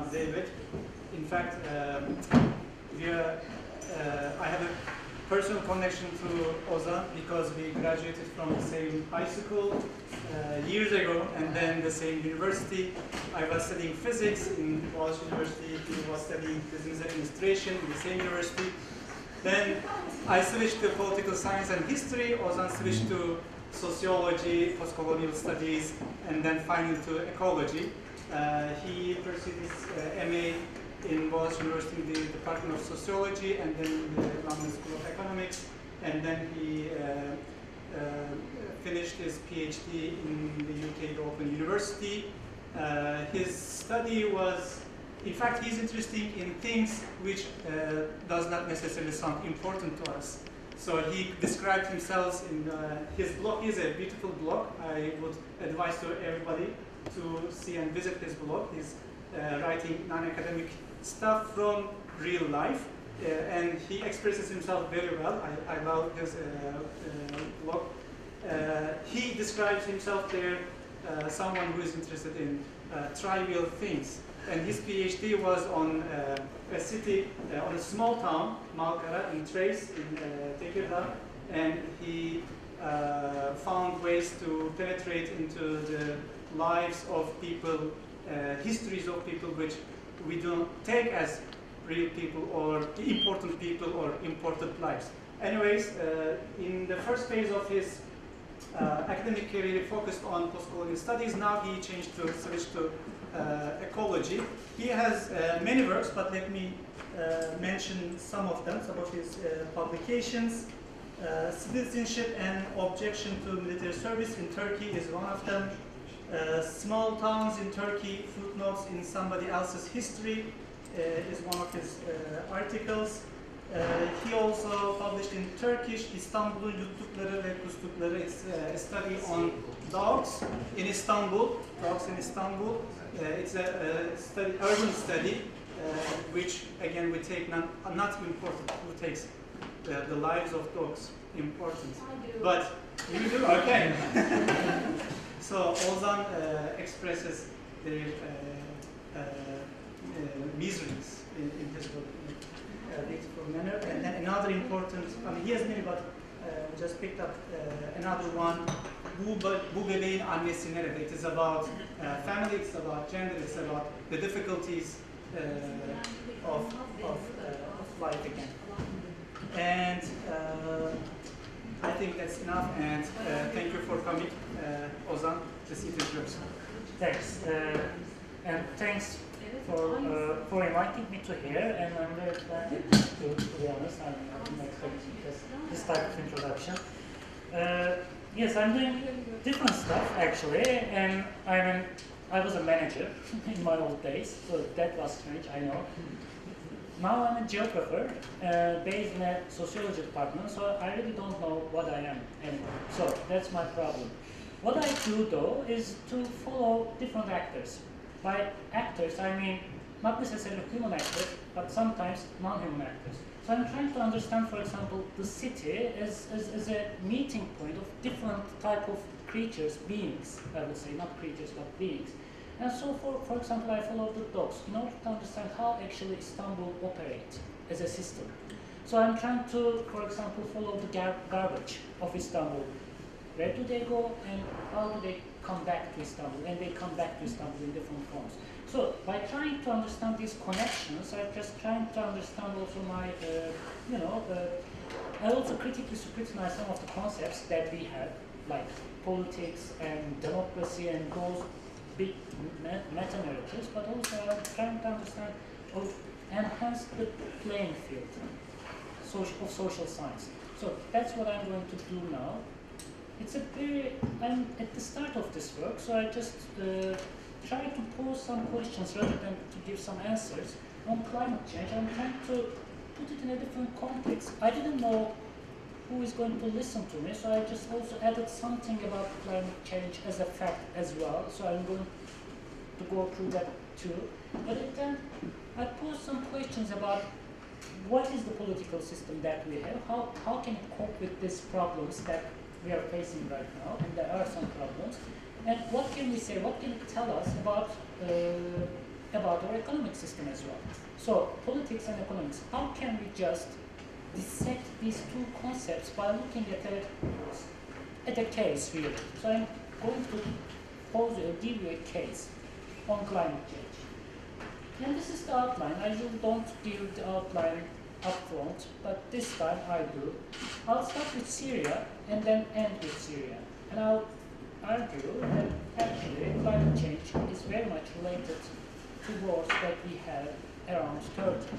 Ozan, Zeybek. In fact, I have a personal connection to Ozan because we graduated from the same high school years ago, and then the same university. I was studying physics in Boğaziçi University. He was studying business administration in the same university. Then I switched to political science and history. Ozan switched to sociology, post-colonial studies, and then finally to ecology. He pursued his MA in Boğaziçi University in the Department of Sociology, and then in the London School of Economics, and then he finished his PhD in the UK Open University. His study was, in fact, he's interested in things which does not necessarily sound important to us. So he described himself in his blog. Is a beautiful blog. I would advise to everybody to see and visit his blog. He's writing non-academic stuff from real life, and he expresses himself very well. I love his blog. He describes himself there someone who is interested in trivial things. And his PhD was on a city, on a small town, Malkara in Thrace, in Tekirdağ, and he found ways to penetrate into the lives of people, histories of people which we don't take as real people or important important lives. Anyways, in the first phase of his academic career, he focused on post-colonial studies. Now he changed to switch to ecology. He has many works, but let me mention some of them, some of his publications. Citizenship and Objection to Military Service in Turkey is one of them. Small Towns in Turkey, Footnotes in Somebody Else's History is one of his articles. He also published in Turkish, İstanbul'un yuttukları ve kustukları. It's a study on dogs in Istanbul. Dogs in Istanbul. It's a study, urban study, which again we take not important. Who takes the lives of dogs important? But you do, okay. So Ozan expresses their miseries in his book in a beautiful manner. And then another important, I mean he has many, but just picked up another one, Bu bebeğin annesi nerede? It is about family, it's about gender, it's about the difficulties of life again. And I think that's enough, and thank you for coming, Ozan. The seat is yours. Thanks, and thanks for inviting me to here, and I'm very excited to be honest. I didn't expect this type of introduction. Yes, I'm doing different stuff actually, and I was a manager in my old days, so that was strange, I know. Now I'm a geographer based in a sociology department, so I really don't know what I am anymore. So that's my problem. What I do though is to follow different actors. By actors, I mean not necessarily human actors, but sometimes non-human actors. So I'm trying to understand, for example, the city as a meeting point of different type of creatures, beings, I would say, not creatures, but beings. And so, for example, I follow the dogs in order to understand how actually Istanbul operates as a system. So I'm trying to, for example, follow the garbage of Istanbul. Where do they go and how do they come back to Istanbul? And they come back to Istanbul in different forms. So by trying to understand these connections, I'm just trying to understand also my, I also critically scrutinize some of the concepts that we have, like politics and democracy and those big meta-narratives, but also I'm trying to understand or enhance the playing field of social science. So that's what I'm going to do now. I'm at the start of this work, so I just try to pose some questions rather than to give some answers on climate change. I'm trying to put it in a different context. I didn't know who is going to listen to me, so I just also added something about climate change as a fact as well, so I'm going to go through that too. But then I posed some questions about what is the political system that we have, how can it cope with these problems that we are facing right now, and there are some problems, and what can we say, what can it tell us about about our economic system as well. So politics and economics, how can we just dissect these two concepts by looking at a case really? So I'm going to give you a case on climate change. And this is the outline. I usually don't give the outline up front, but this time I do. I'll start with Syria and then end with Syria. And I'll argue that actually climate change is very much related to wars that we have around Turkey.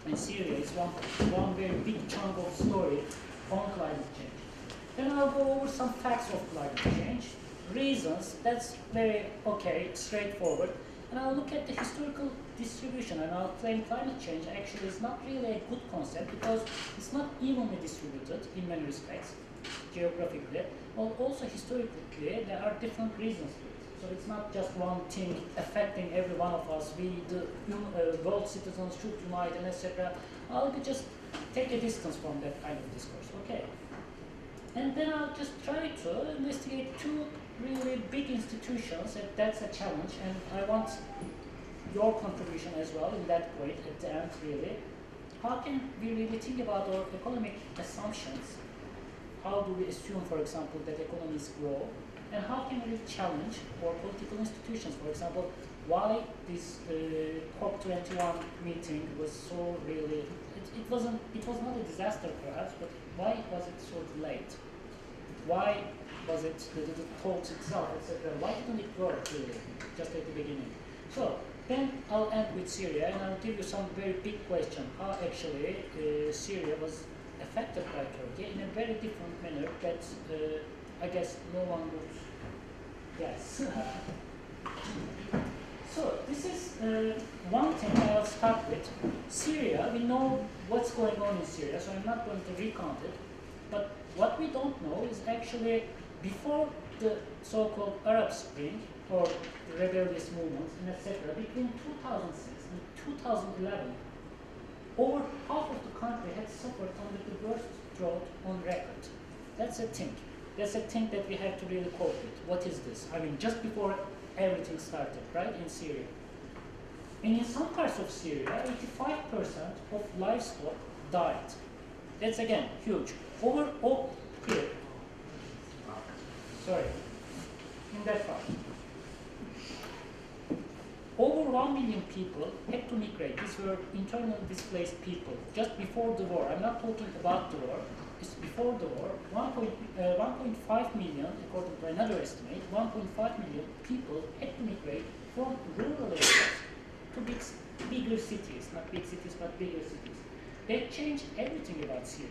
And Syria is one very big chunk of story on climate change. Then I'll go over some facts of climate change, reasons, that's very straightforward. And I'll look at the historical distribution, and I'll claim climate change actually is not really a good concept because it's not evenly distributed in many respects, geographically, but also historically there are different reasons for it. So it's not just one thing affecting every one of us. We, the world citizens, should unite and etc. I'll just take a distance from that kind of discourse, okay? And then I'll just try to investigate two really big institutions, and that's a challenge, and I want your contribution as well in that point at the end, really. How can we really think about our economic assumptions? How do we assume, for example, that economies grow? And how can we challenge our political institutions? For example, why this COP21 meeting was so really, it was not a disaster perhaps, but why was it so delayed? Why was it the talks itself, etc.? Why didn't it work really, just at the beginning? So then I'll end with Syria, and I'll give you some very big question, how actually Syria was affected by Turkey in a very different manner that I guess no one would guess. So this is one thing I'll start with. Syria, we know what's going on in Syria, so I'm not going to recount it. But what we don't know is actually before the so-called Arab Spring or the rebellious movements and etc. between 2006 and 2011, over half of the country had suffered under the worst drought on record. That's a thing. That's a thing that we have to really cope with. What is this? I mean, just before everything started, right, in Syria. And in some parts of Syria, 85% of livestock died. That's again huge. Here. Sorry. In that part. Over 1 million people had to migrate. These were internally displaced people just before the war. I'm not talking about the war. It's before the war. 1.5 million, according to another estimate, 1.5 million people had to migrate from rural areas to bigger cities. Not big cities, but bigger cities. That changed everything about Syria.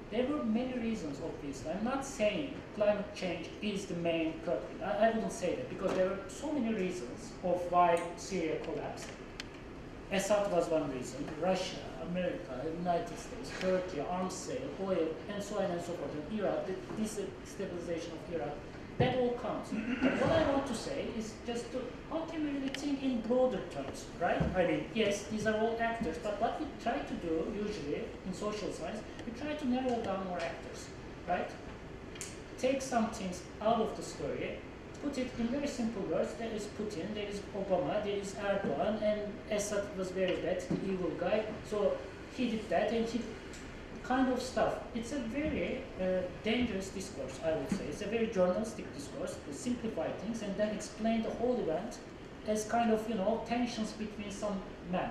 There were many reasons, obviously. I'm not saying climate change is the main culprit. I wouldn't say that because there were so many reasons of why Syria collapsed. Assad was one reason, Russia, America, United States, Turkey, arms sale, oil, and so on and so forth. And Iraq, the destabilization of Iraq, that all counts. But what I want to say is just how can we really think in broader terms, right? I mean, yes, these are all actors, but what we try to do usually in social science, we try to narrow down our actors, right? Take some things out of the story, put it in very simple words. There is Putin, there is Obama, there is Erdogan, and Assad was very bad, the evil guy. So he did that, and he kind of stuff. It's a very dangerous discourse, I would say. It's a very journalistic discourse to simplify things and then explain the whole event as kind of, tensions between some men,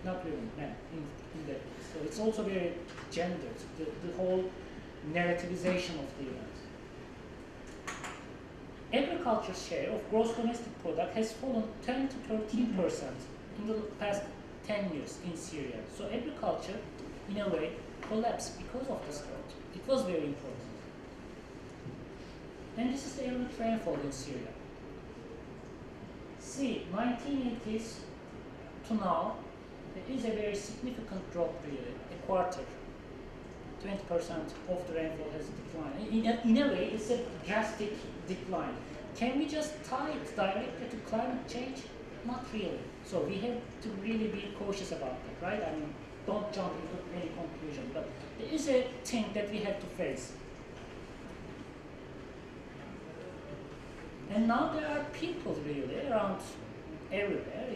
not women, men in that. So it's also very gendered, the whole narrativization of the event. Agriculture's share of gross domestic product has fallen 10 to 13% in the past 10 years in Syria. So agriculture, in a way, collapsed because of this drought. It was very important. And this is the average rainfall in Syria. See, 1980s to now, there is a very significant drop really, a quarter. 20% of the rainfall has declined. In a way, it's a drastic decline. Can we just tie it directly to climate change? Not really. So we have to really be cautious about that, right? I mean, don't jump into any conclusion, but there is a thing that we have to face. And now there are people really around everywhere,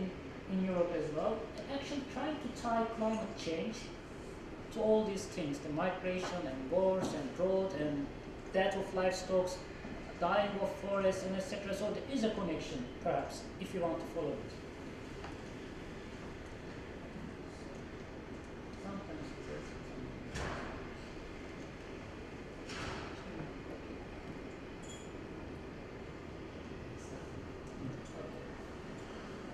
in Europe as well, actually trying to tie climate change to all these things, the migration and wars and drought and death of livestock, dying of forests and etc. So there is a connection, perhaps, if you want to follow it.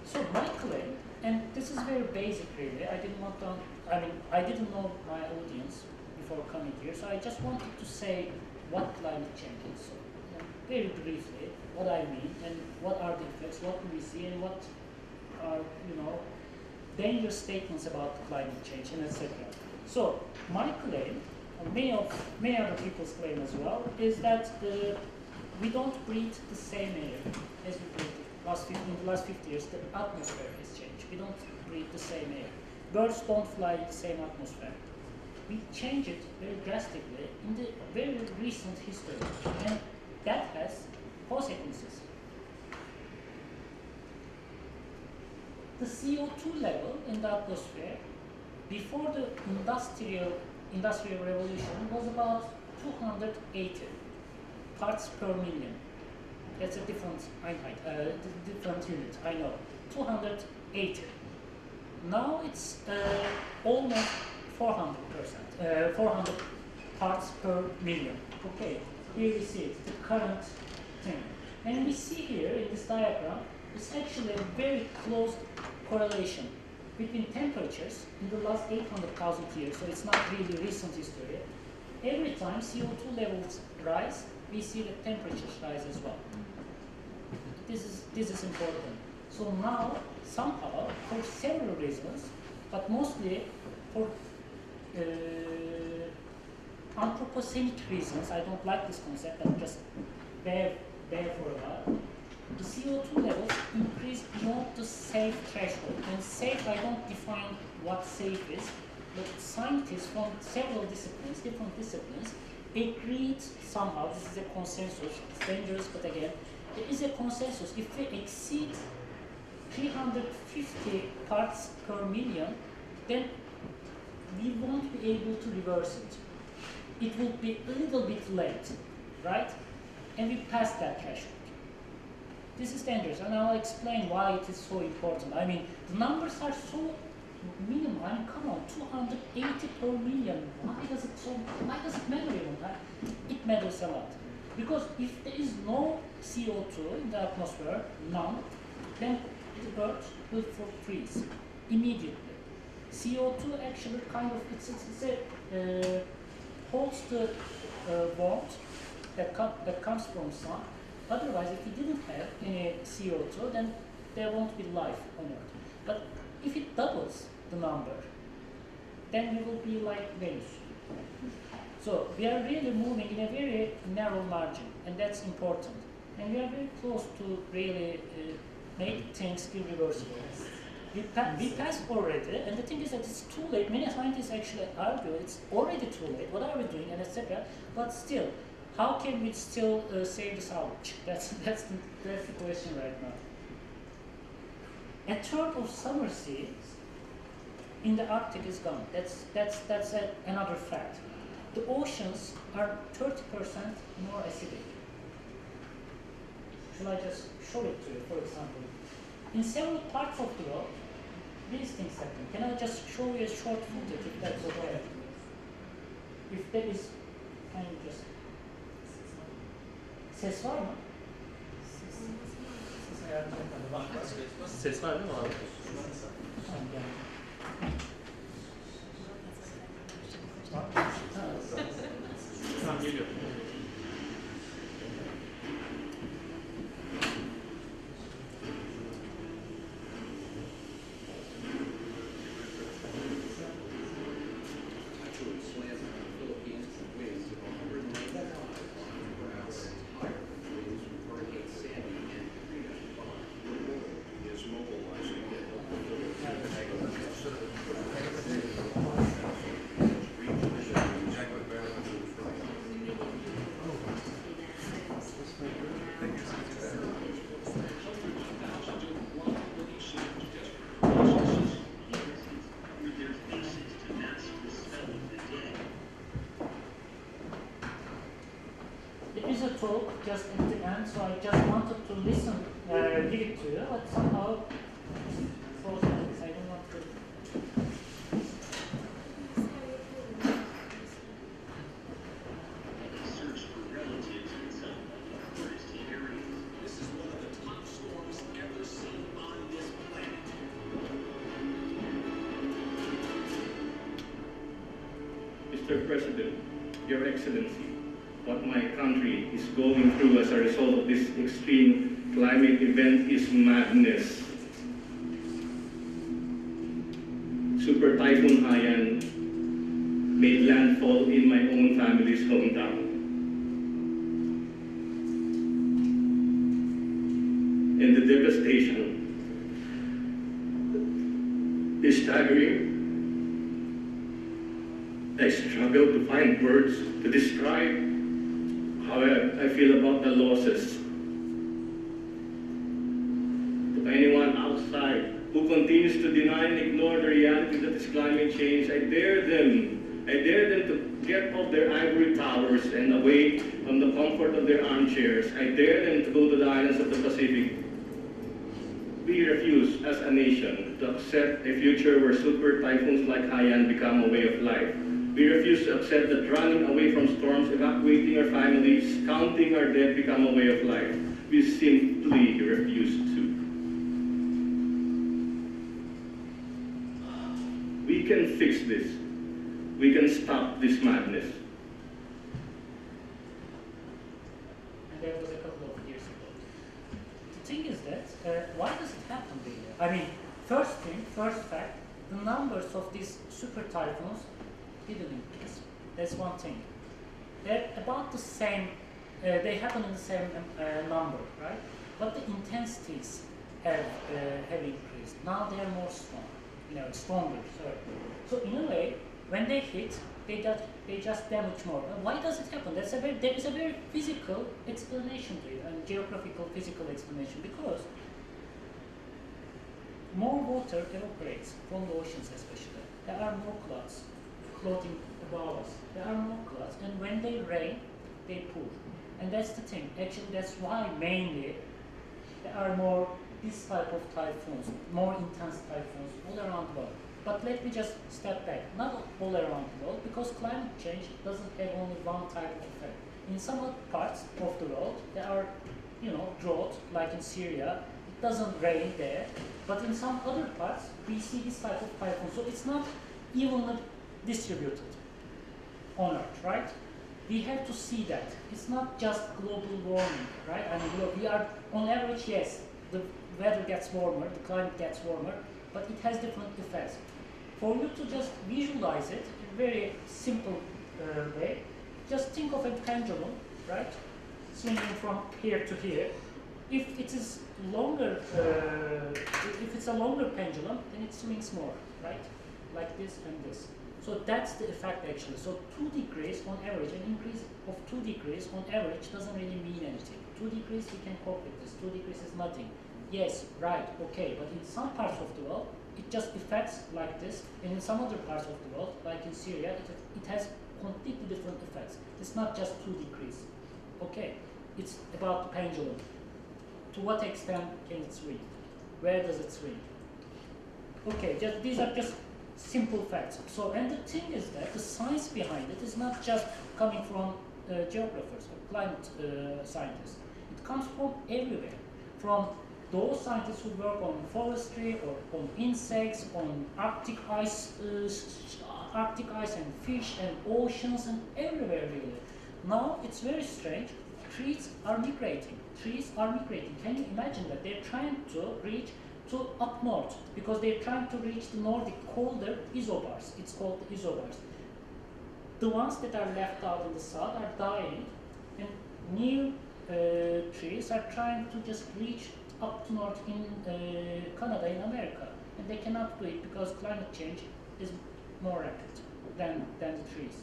So my claim, and this is very basic really, I didn't know my audience before coming here, so I just wanted to say what climate change is. So, very briefly, what I mean, and what are the effects, what do we see, and what are, dangerous statements about climate change, and etc. So, my claim, and many other people's claim as well, is that we don't breathe the same air as we breathed in the last 50 years. The atmosphere has changed. We don't breathe the same air. Birds don't fly in the same atmosphere. We change it very drastically in the very recent history, and that has consequences. The CO2 level in the atmosphere before the industrial revolution was about 280 parts per million. That's a different different unit, I know. 280. Now it's almost 400 parts per million. Okay, here we see it, the current thing. And we see here in this diagram, it's actually a very close correlation between temperatures in the last 800,000 years, so it's not really recent history. Every time CO2 levels rise, we see the temperatures rise as well. This is important. So now, somehow, for several reasons, but mostly for anthropocenic reasons, I don't like this concept, but just bear for a while, the CO2 levels increase beyond the safe threshold. And safe, I don't define what safe is, but scientists from several disciplines, different disciplines, agreed somehow, this is a consensus, it's dangerous, but again, there is a consensus. If we exceed 350 parts per million, then we won't be able to reverse it. It will be a little bit late, right? And we pass that threshold. This is dangerous, and I'll explain why it is so important. I mean, the numbers are so minimum. I mean, come on, 280 per million. Why does it matter even? It matters a lot. Because if there is no CO2 in the atmosphere, none, then the earth will freeze immediately. CO2 actually kind of, holds the warmth that comes from sun. Otherwise, if we didn't have any CO2, then there won't be life on Earth. But if it doubles the number, then we will be like Venus. So we are really moving in a very narrow margin, and that's important. And we are very close to really make things irreversible. We passed already, and the thing is that it's too late. Many scientists actually argue it's already too late. What are we doing, and etc. But still, how can we still save the salvage? That's the question right now. A third of summer seas in the Arctic is gone. That's another fact. The oceans are 30% more acidic. Shall I just show it to you, for example? In several parts of the world, these things happen. Can I just show you a short footage if that's okay? If there is, can you just... Ses var mı? Ses var değil mi abi? Tamam, yani. Tamam, geliyor. is a talk just at the end, so I just wanted to listen, give it to you, but somehow it's frozen. I don't want to. Mr. President, Your Excellency, what my country is going through as a result of this extreme climate event is madness. Super Typhoon Haiyan made landfall in my own family's hometown. And the devastation is staggering. I struggle to find words to describe how I feel about the losses. To anyone outside who continues to deny and ignore the reality that is climate change, I dare them to get off their ivory towers and away from the comfort of their armchairs. I dare them to go to the islands of the Pacific. We refuse as a nation to accept a future where super typhoons like Haiyan become a way of life. We refuse to accept that running away from storms, evacuating our families, counting our dead become a way of life. We simply refuse to. We can fix this. We can stop this madness. And that was a couple of years ago. The thing is that, why does it happen really? I mean, first fact, the numbers of these super typhoons didn't increase. That's one thing. They're about the same, they happen in the same number, right? But the intensities have increased. Now they are more strong, stronger. Sorry. So in a way, when they hit, they just damage more. Why does it happen? There is a very physical explanation to it, and geographical physical explanation, because more water evaporates from the oceans, especially. There are more clouds floating above us. There are more clouds, and when they rain, they pour. And that's the thing. Actually, that's why mainly there are more this type of typhoons, more intense typhoons all around the world. But let me just step back. Not all around the world, because climate change doesn't have only one type of effect. In some other parts of the world, there are, drought, like in Syria. It doesn't rain there. But in some other parts, we see this type of typhoon. So it's not evenly distributed on Earth, right? We have to see that. It's not just global warming, right? I mean, we are, on average, yes, the weather gets warmer, the climate gets warmer, but it has different effects. For you to just visualize it in a very simple way, just think of a pendulum, right? Swinging from here to here. If it is longer, if it's a longer pendulum, then it swings more, right? Like this and this. So that's the effect actually. So 2 degrees on average, an increase of 2 degrees on average doesn't really mean anything. 2 degrees we can cope with this. 2 degrees is nothing. Yes, right, okay, but in some parts of the world, it just affects like this, and in some other parts of the world, like in Syria, it has completely different effects. It's not just 2 degrees. Okay, it's about the pendulum. To what extent can it swing? Where does it swing? Okay, these are just simple facts. So, and the thing is that the science behind it is not just coming from geographers or climate scientists. It comes from everywhere. From those scientists who work on forestry or on insects, on Arctic ice and fish and oceans and everywhere really. Now it's very strange. Trees are migrating. Can you imagine that? They're trying to reach to up north because they're trying to reach the Nordic colder isobars. It's called the isobars. The ones that are left out in the south are dying, and new trees are trying to just reach up to north in Canada, in America, and they cannot do it because climate change is more rapid than the trees.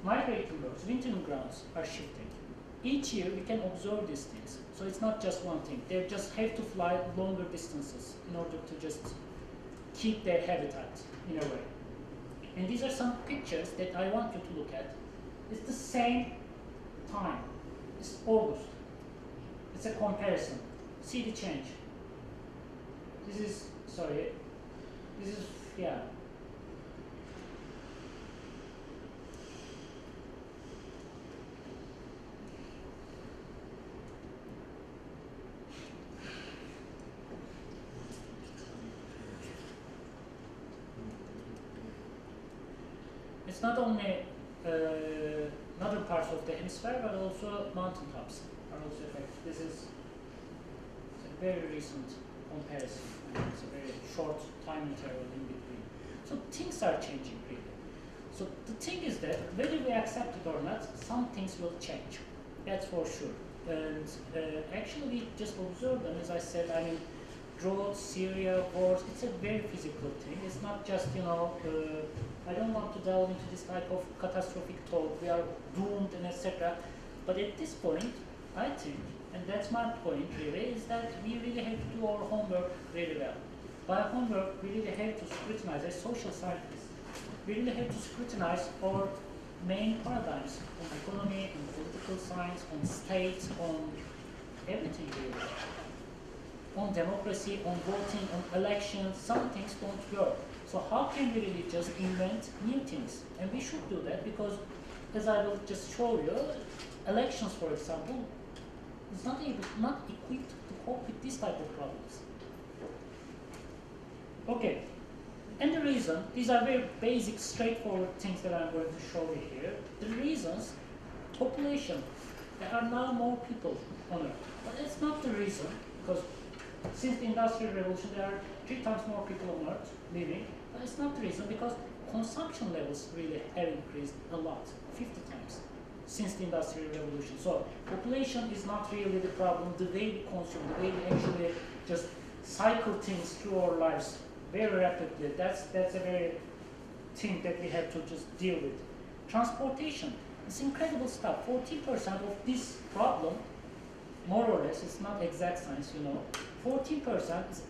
Migrating birds, wintering grounds are shifting. Each year we can observe these things, so it's not just one thing. They just have to fly longer distances in order to just keep their habitat in a way. And these are some pictures that I want you to look at. It's the same time. It's August. It's a comparison. See the change. This is, sorry, this is, yeah. It's not only other parts of the hemisphere, but also mountaintops are also affected. This is a very recent comparison, and it's a very short time interval in between. So things are changing really. So the thing is that whether we accept it or not, some things will change. That's for sure. And actually we just observe them, as I said, I mean, droughts, Syria, wars, it's a very physical thing. It's not just, you know, I don't want to delve into this type of catastrophic talk, we are doomed and etc. But at this point, I think, and that's my point really, is that we really have to do our homework very well. By homework, we really have to scrutinize, as social scientists, we really have to scrutinize our main paradigms on economy, on political science, on states, on everything really. On democracy, on voting, on elections, some things don't work. So how can we really just invent new things? And we should do that because, as I will just show you, elections, for example, is not equipped to cope with this type of problems. Okay, and the reason, these are very basic, straightforward things that I'm going to show you here. The reasons, population, there are now more people on Earth. But that's not the reason, because since the Industrial Revolution, there are 3 times more people on Earth living. But it's not the reason, because consumption levels really have increased a lot, 50 times, since the Industrial Revolution. So population is not really the problem. The way we consume, the way we actually just cycle things through our lives very rapidly, that's a very thing that we have to just deal with. Transportation, it's incredible stuff. 40% of this problem, more or less, it's not exact science, you know, 14% is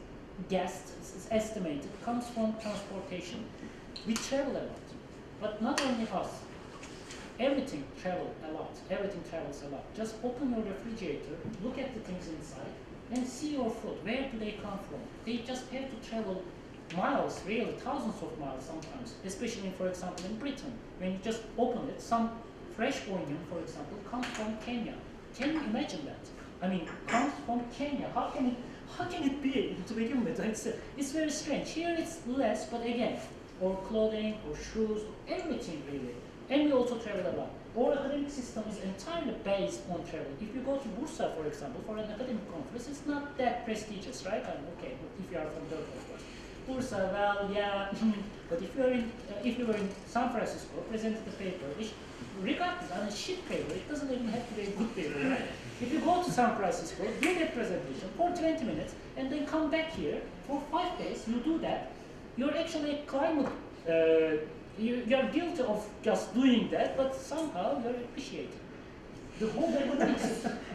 guessed, is estimated, comes from transportation. We travel a lot, but not only us. Everything travels a lot. Everything travels a lot. Just open your refrigerator, look at the things inside, and see your food. Where do they come from? They just have to travel miles, really, thousands of miles sometimes, especially, for example, in Britain. When you just open it, some fresh onion, for example, comes from Kenya. Can you imagine that? I mean, comes from Kenya. How can it be to begin with? It's very strange. Here it's less, but again, or clothing, or shoes, everything really. And we also travel a lot. Our academic system is entirely based on travel. If you go to Bursa, for example, for an academic conference, it's not that prestigious, right? I mean, okay, if you are from Turkey, of course. Bursa, well, yeah, but if you were in San Francisco, presented a paper, regardless, on a sheet paper, it doesn't even have to be a good paper, right? If you go to San Francisco, do that presentation for 20 minutes, and then come back here for 5 days, you do that, you're actually climate, you're guilty of just doing that, but somehow you're appreciated. The whole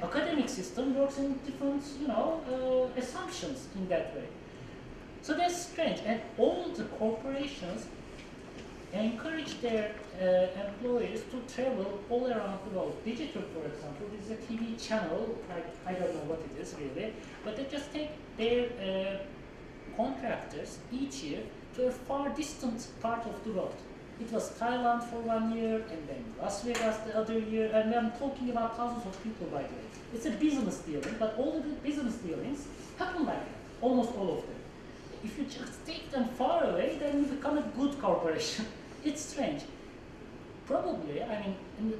academic system works in different, you know, assumptions in that way. So that's strange, and all the corporations encourage their employees to travel all around the world. Digital, for example, is a TV channel, like, I don't know what it is really, but they just take their contractors each year to a far distant part of the world. It was Thailand for 1 year, and then Las Vegas the other year, and I'm talking about thousands of people, by the way. It's a business dealing, but all of the business dealings happen like that, almost all of them. If you just take them far away, then you become a good corporation. It's strange. Probably, I mean, in the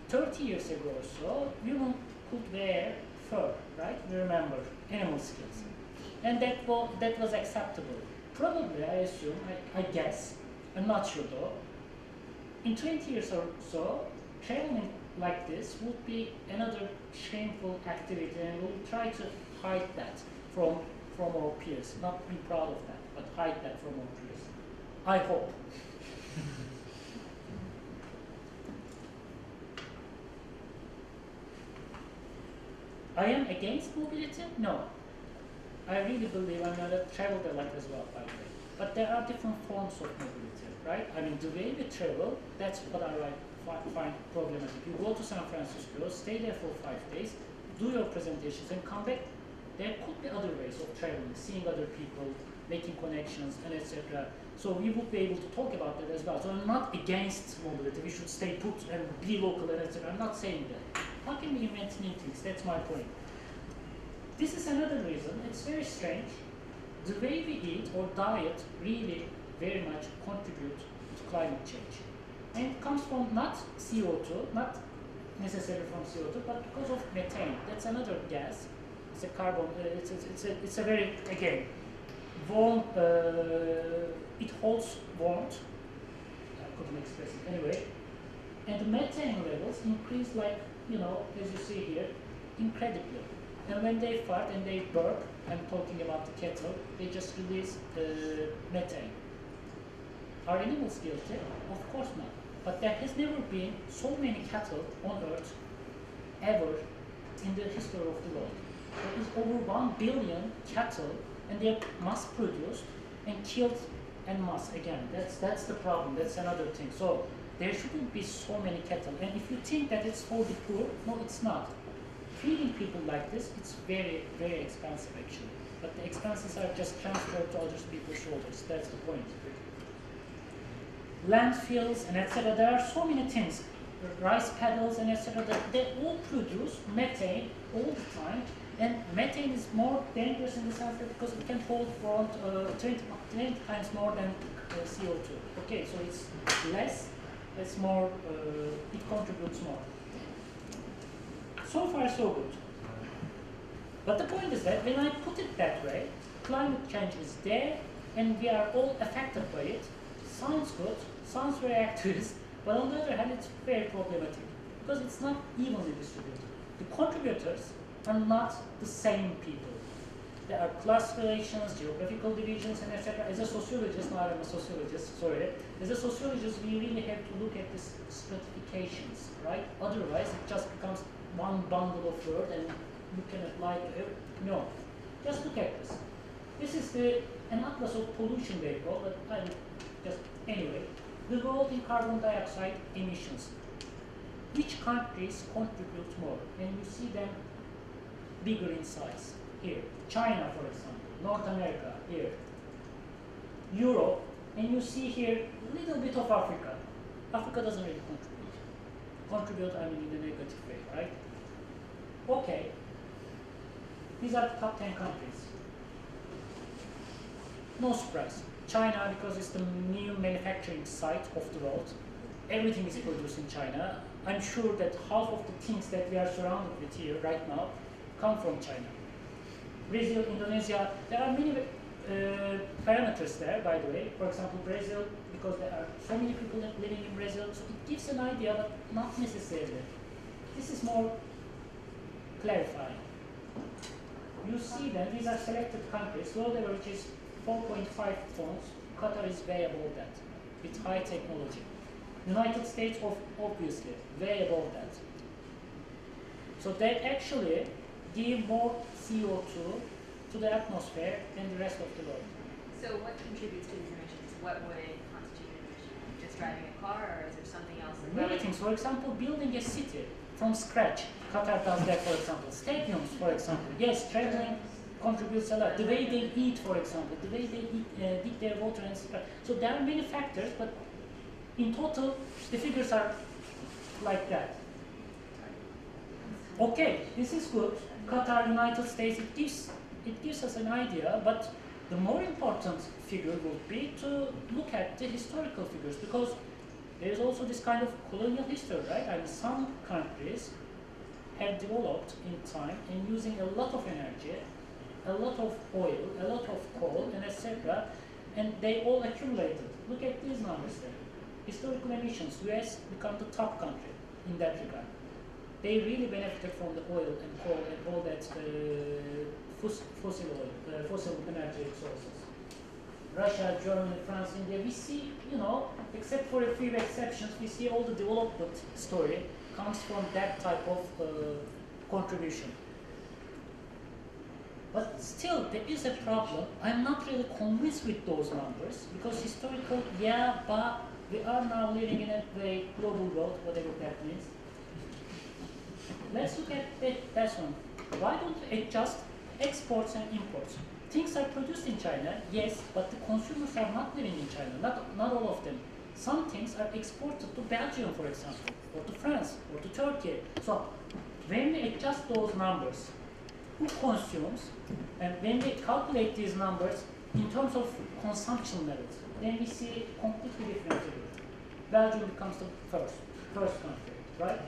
30 years ago or so, women could wear fur, right? You remember, animal skins. And that was acceptable. Probably, I assume, I guess, I'm not sure though, in 20 years or so, traveling like this would be another shameful activity, and we'll try to hide that from our peers. Not be proud of that, but hide that from our peers. I hope. I am against mobility? No. I really believe I'm going to travel a lot as well, by the way. But there are different forms of mobility, right? I mean, the way we travel, that's what I find problematic. You go to San Francisco, stay there for 5 days, do your presentations, and come back. There could be other ways of traveling, seeing other people, making connections, and etc. So we would be able to talk about that as well. So I'm not against mobility. We should stay put and be local, and etc. I'm not saying that. How can we invent new things? That's my point. This is another reason. It's very strange. The way we eat or diet really very much contribute to climate change. And it comes from not CO2, not necessarily from CO2, but because of methane. That's another gas. It's a carbon, it's a very, again, warm, it holds warmth. I couldn't express it anyway. And the methane levels increase like, you know, as you see here, incredibly. And when they fart and they burp, I'm talking about the cattle, they just release methane. Are animals guilty? Of course not. But there has never been so many cattle on Earth ever in the history of the world. There is over 1 billion cattle, and they are mass-produced and killed en masse. Again, that's the problem. That's another thing. So there shouldn't be so many cattle. And if you think that it's for the poor, no, it's not. Feeding people like this, it's very, very expensive actually. But the expenses are just transferred to other people's shoulders. That's the point. Landfills and etc. There are so many things. Rice paddles and etc. They all produce methane all the time. And methane is more dangerous in the sense that because it can hold around 20 times more than CO2. Okay, so it's less, it's more, it contributes more. So far, so good. But the point is that when I put it that way, climate change is there, and we are all affected by it. Sounds good, sounds very activist, but on the other hand, it's very problematic because it's not evenly distributed. The contributors are not the same people. There are class relations, geographical divisions, and etc. As a sociologist, now I'm a sociologist, sorry. As a sociologist, we really have to look at these stratifications, right? Otherwise, it just becomes one bundle of words and you can apply to it. No. Just look at this. This is an atlas of pollution they call, but I will just, anyway. The world in carbon dioxide emissions. Which countries contribute more? And you see them bigger in size. Here, China, for example, North America, here, Europe, and you see here a little bit of Africa. Africa doesn't really contribute. Contribute, I mean, in a negative way, right? Okay, these are the top 10 countries. No surprise. China, because it's the new manufacturing site of the world, everything is produced in China. I'm sure that half of the things that we are surrounded with here right now come from China. Brazil, Indonesia, there are many parameters there, by the way. For example, Brazil, because there are so many people living in Brazil, so it gives an idea, but not necessarily. This is more clarifying. You see that these are selected countries. World average is 4.5 tons. Qatar is way above that, with high technology. United States, obviously, way above that. So they actually give more CO2 to the atmosphere than the rest of the world. So what contributes to these emissions? What would constitute an emission? Just driving a car, or is there something else? Many things. For example, building a city from scratch. Qatar does that, for example. Stadiums, for example. Yes, traveling contributes a lot. The way they eat, for example. The way they eat, dig their water, etc. So there are many factors, but in total, the figures are like that. Okay, this is good. Qatar, United States, it gives us an idea, but the more important figure would be to look at the historical figures, because there is also this kind of colonial history, right? I mean, some countries have developed in time and using a lot of energy, a lot of oil, a lot of coal, and etc., and they all accumulated. Look at these numbers there. Historical emissions, US become the top country in that regard. They really benefited from the oil and coal and all that fossil energy sources. Russia, Germany, France, India, we see, you know, except for a few exceptions, we see all the development story comes from that type of contribution. But still, there is a problem. I'm not really convinced with those numbers, because historical, yeah, but we are now living in a very global world, whatever that means. let's look at that one. Why don't we adjust exports and imports? Things are produced in China, yes, but the consumers are not living in China, not all of them. Some things are exported to Belgium, for example, or to France, or to Turkey. So when we adjust those numbers, who consumes, and when we calculate these numbers in terms of consumption levels, then we see completely different figures. Belgium becomes the first country, right?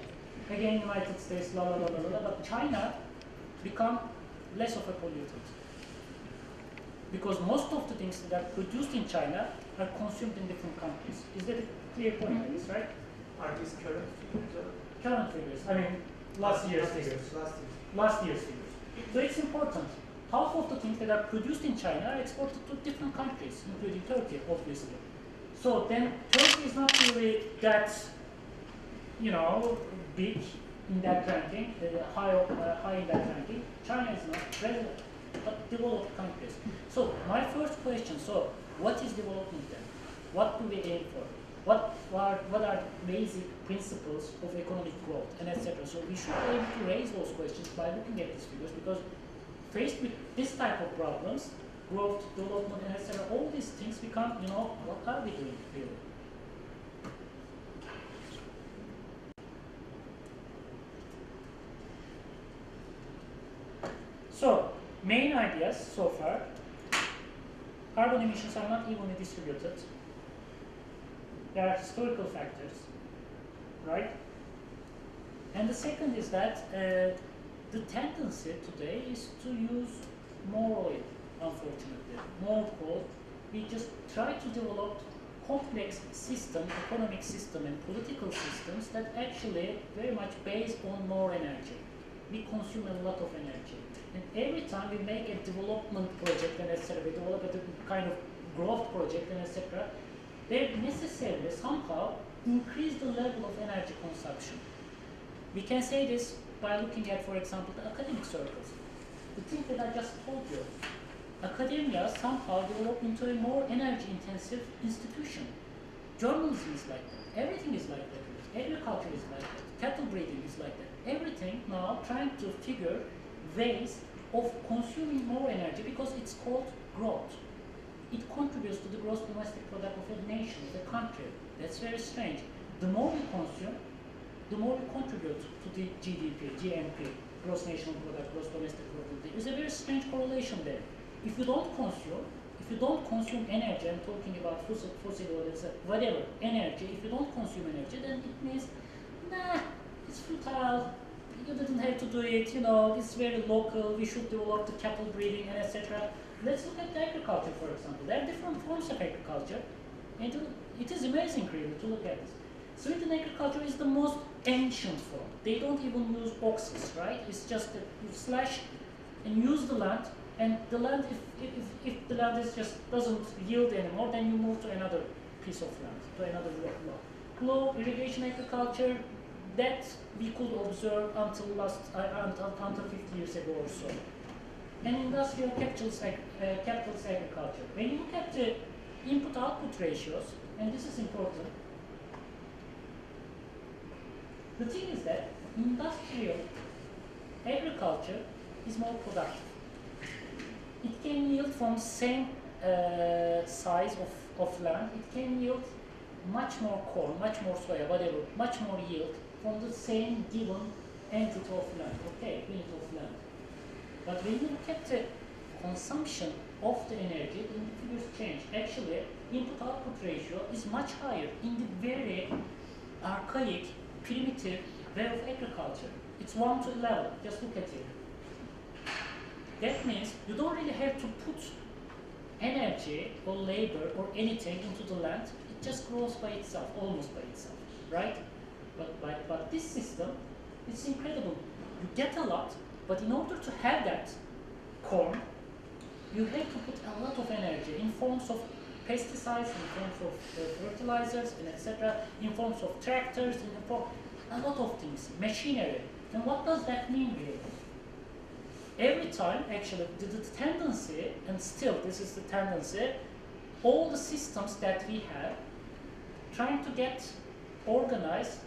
Again, United States, but China become less of a pollutant. Because most of the things that are produced in China are consumed in different countries. Is that a clear point, I guess, right? Are these current figures? Current figures, I mean, last year's figures. Last year's figures. So it's important. Half of the things that are produced in China are exported to different countries, including Turkey, obviously. So then Turkey is not really that, big in that ranking, high in that ranking. China is not, but developed countries. So my first question, so what is development then? What do we aim for? What are basic principles of economic growth, and etc. So we should aim to raise those questions by looking at these figures, because faced with this type of problems, growth, development, and etc., all these things become, what are we doing really? So, main ideas so far, carbon emissions are not evenly distributed. There are historical factors, right? And the second is that the tendency today is to use more oil, unfortunately, more coal. We just try to develop complex system, economic system and political systems that actually very much based on more energy. We consume a lot of energy. And every time we make a development project and etc., we develop a kind of growth project and etc., they necessarily somehow increase the level of energy consumption. We can say this by looking at, for example, the academic circles. The thing that I just told you, academia somehow developed into a more energy-intensive institution. Journalism is like that. Everything is like that. Agriculture is like that. Cattle breeding is like that. Everything now trying to figure ways of consuming more energy because it's called growth. It contributes to the gross domestic product of a nation, of a country. That's very strange. The more we consume, the more we contribute to the GDP, GNP, gross national product, gross domestic product. There's a very strange correlation there. If you don't consume energy, I'm talking about fossil oils, whatever, energy, if you don't consume energy, then it means, nah, it's futile, you didn't have to do it, it's very local, we should develop the cattle breeding, and etc. Let's look at the agriculture, for example. There are different forms of agriculture, and it is amazing really to look at this. Sweden agriculture is the most ancient form. They don't even use oxen, right? It's just that you slash and use the land, and the land, if the land doesn't yield anymore, then you move to another piece of land, to another block. Low irrigation agriculture, that we could observe until 50 years ago or so. And industrial capitalist agriculture. When you look at the input-output ratios, and this is important, the thing is that industrial agriculture is more productive. It can yield from same size of land, it can yield much more corn, much more soya, whatever, much more yield from the same given entity of land, okay, unit of land. But when you look at the consumption of the energy, then the figures change. Actually, input-output ratio is much higher in the very archaic, primitive way of agriculture. It's 1 to 11, just look at it. That means you don't really have to put energy or labor or anything into the land. It just grows by itself, almost by itself, right? But this system, it's incredible. You get a lot, but in order to have that corn, you have to put a lot of energy in forms of pesticides, in forms of fertilizers, and etc., in forms of tractors, in form a lot of things, machinery. And what does that mean really? Every time, actually, the tendency, and still this is the tendency, all the systems that we have, trying to get organized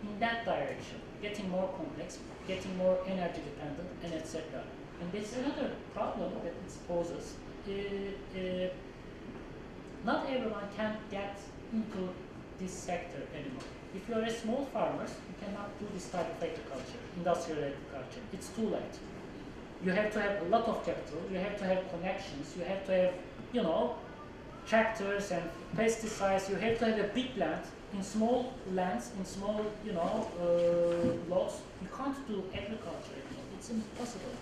in that direction, getting more complex, getting more energy dependent, and etc. And that's another problem that it poses. Not everyone can get into this sector anymore. If you are a small farmer, you cannot do this type of agriculture, industrial agriculture. It's too late. You have to have a lot of capital, you have to have connections, you have to have, you know, tractors and pesticides, you have to have a big land. In small lands, in small, you know, lots, you can't do agriculture anymore. It's impossible.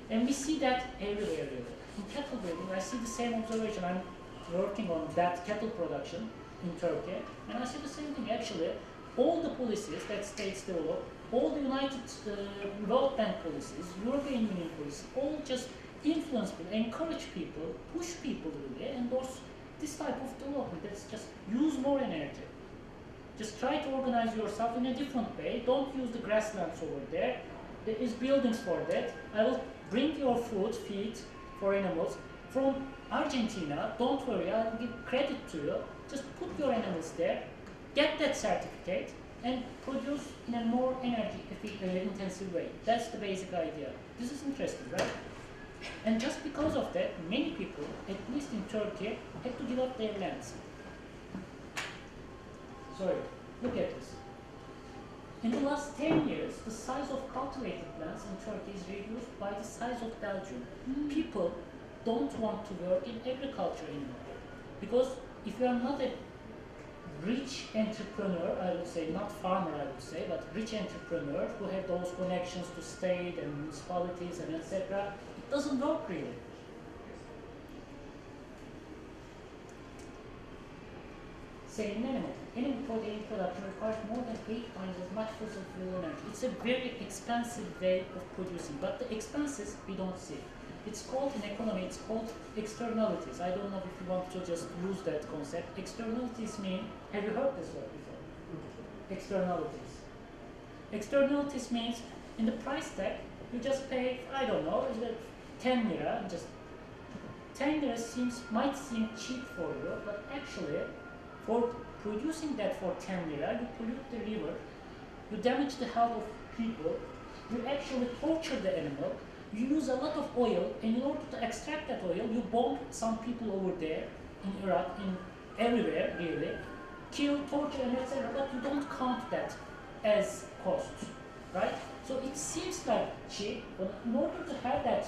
And we see that everywhere, really. In cattle breeding, I see the same observation. I'm working on that cattle production in Turkey, and I see the same thing actually. All the policies that states develop, all the United World Bank policies, European Union policies, all just influence people, encourage people, push people really, endorse this type of development. That's just use more energy. Just try to organize yourself in a different way. Don't use the grasslands over there. There is buildings for that. I will bring your food, feed for animals from Argentina. Don't worry, I'll give credit to you. Just put your animals there, get that certificate, and produce in a more energy intensive way. That's the basic idea. This is interesting, right? And just because of that, many people, at least in Turkey, had to give up their lands. Sorry, look at this. In the last 10 years, the size of cultivated lands in Turkey is reduced by the size of Belgium. People don't want to work in agriculture anymore. Because if you are not a rich entrepreneur, I would say, not farmer I would say, but rich entrepreneur who have those connections to state and municipalities and etc., it doesn't work really. Say in animal protein production requires more than 8 times as much fossil fuel energy. It's a very expensive way of producing, but the expenses we don't see. It's called in economy, it's called externalities. I don't know if you want to just use that concept. Externalities mean, have you heard this word before? Externalities. Externalities means in the price tag, you just pay, I don't know, 10 lira, just 10 lira might seem cheap for you, but actually, for producing that for 10 lira, you pollute the river, you damage the health of people, you actually torture the animal, you use a lot of oil, and in order to extract that oil, you bomb some people over there, in Iraq, in everywhere really, kill, torture, and etc., but you don't count that as costs, right? So it seems like cheap, but in order to have that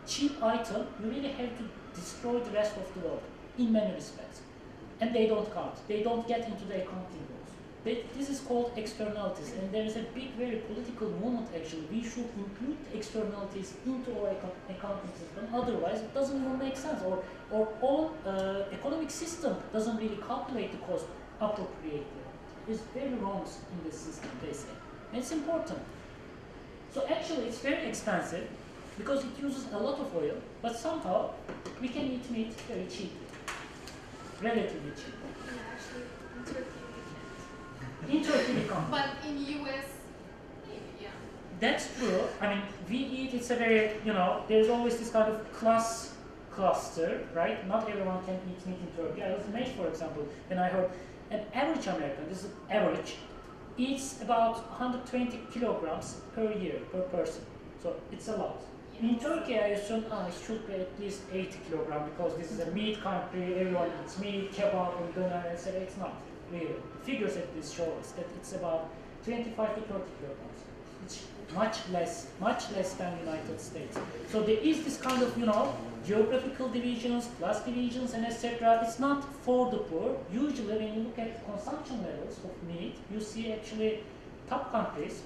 cheap item, you really have to destroy the rest of the world, in many respects. And they don't count. They don't get into the accounting rules. This is called externalities, and there is a big, very political movement actually. We should include externalities into our accounting system, otherwise it doesn't even make sense. Or all economic system doesn't really calculate the cost appropriately. It's very wrong in this system, they say. And it's important. So actually it's very expensive because it uses a lot of oil, but somehow we can eat meat very cheaply. Relatively cheap. Yeah, actually, in Turkey we can't. In Turkey we can't. But in US, maybe, yeah. That's true. I mean, we eat, it's a very, you know, there's always this kind of class cluster, right? Not everyone can eat meat in Turkey. I was amazed, for example, when I heard an average American, this is average, eats about 120 kilograms per year, per person. So it's a lot. In Turkey, I assume it should be at least 80 kilograms because this is a meat country, everyone eats meat, kebab, and doner, etc. It's not really. Figures at this show us that it's about 25 to 30 kilograms. It's much less than United States. So there is this kind of, you know, geographical divisions, class divisions, and etc. It's not for the poor. Usually, when you look at consumption levels of meat, you see actually top countries,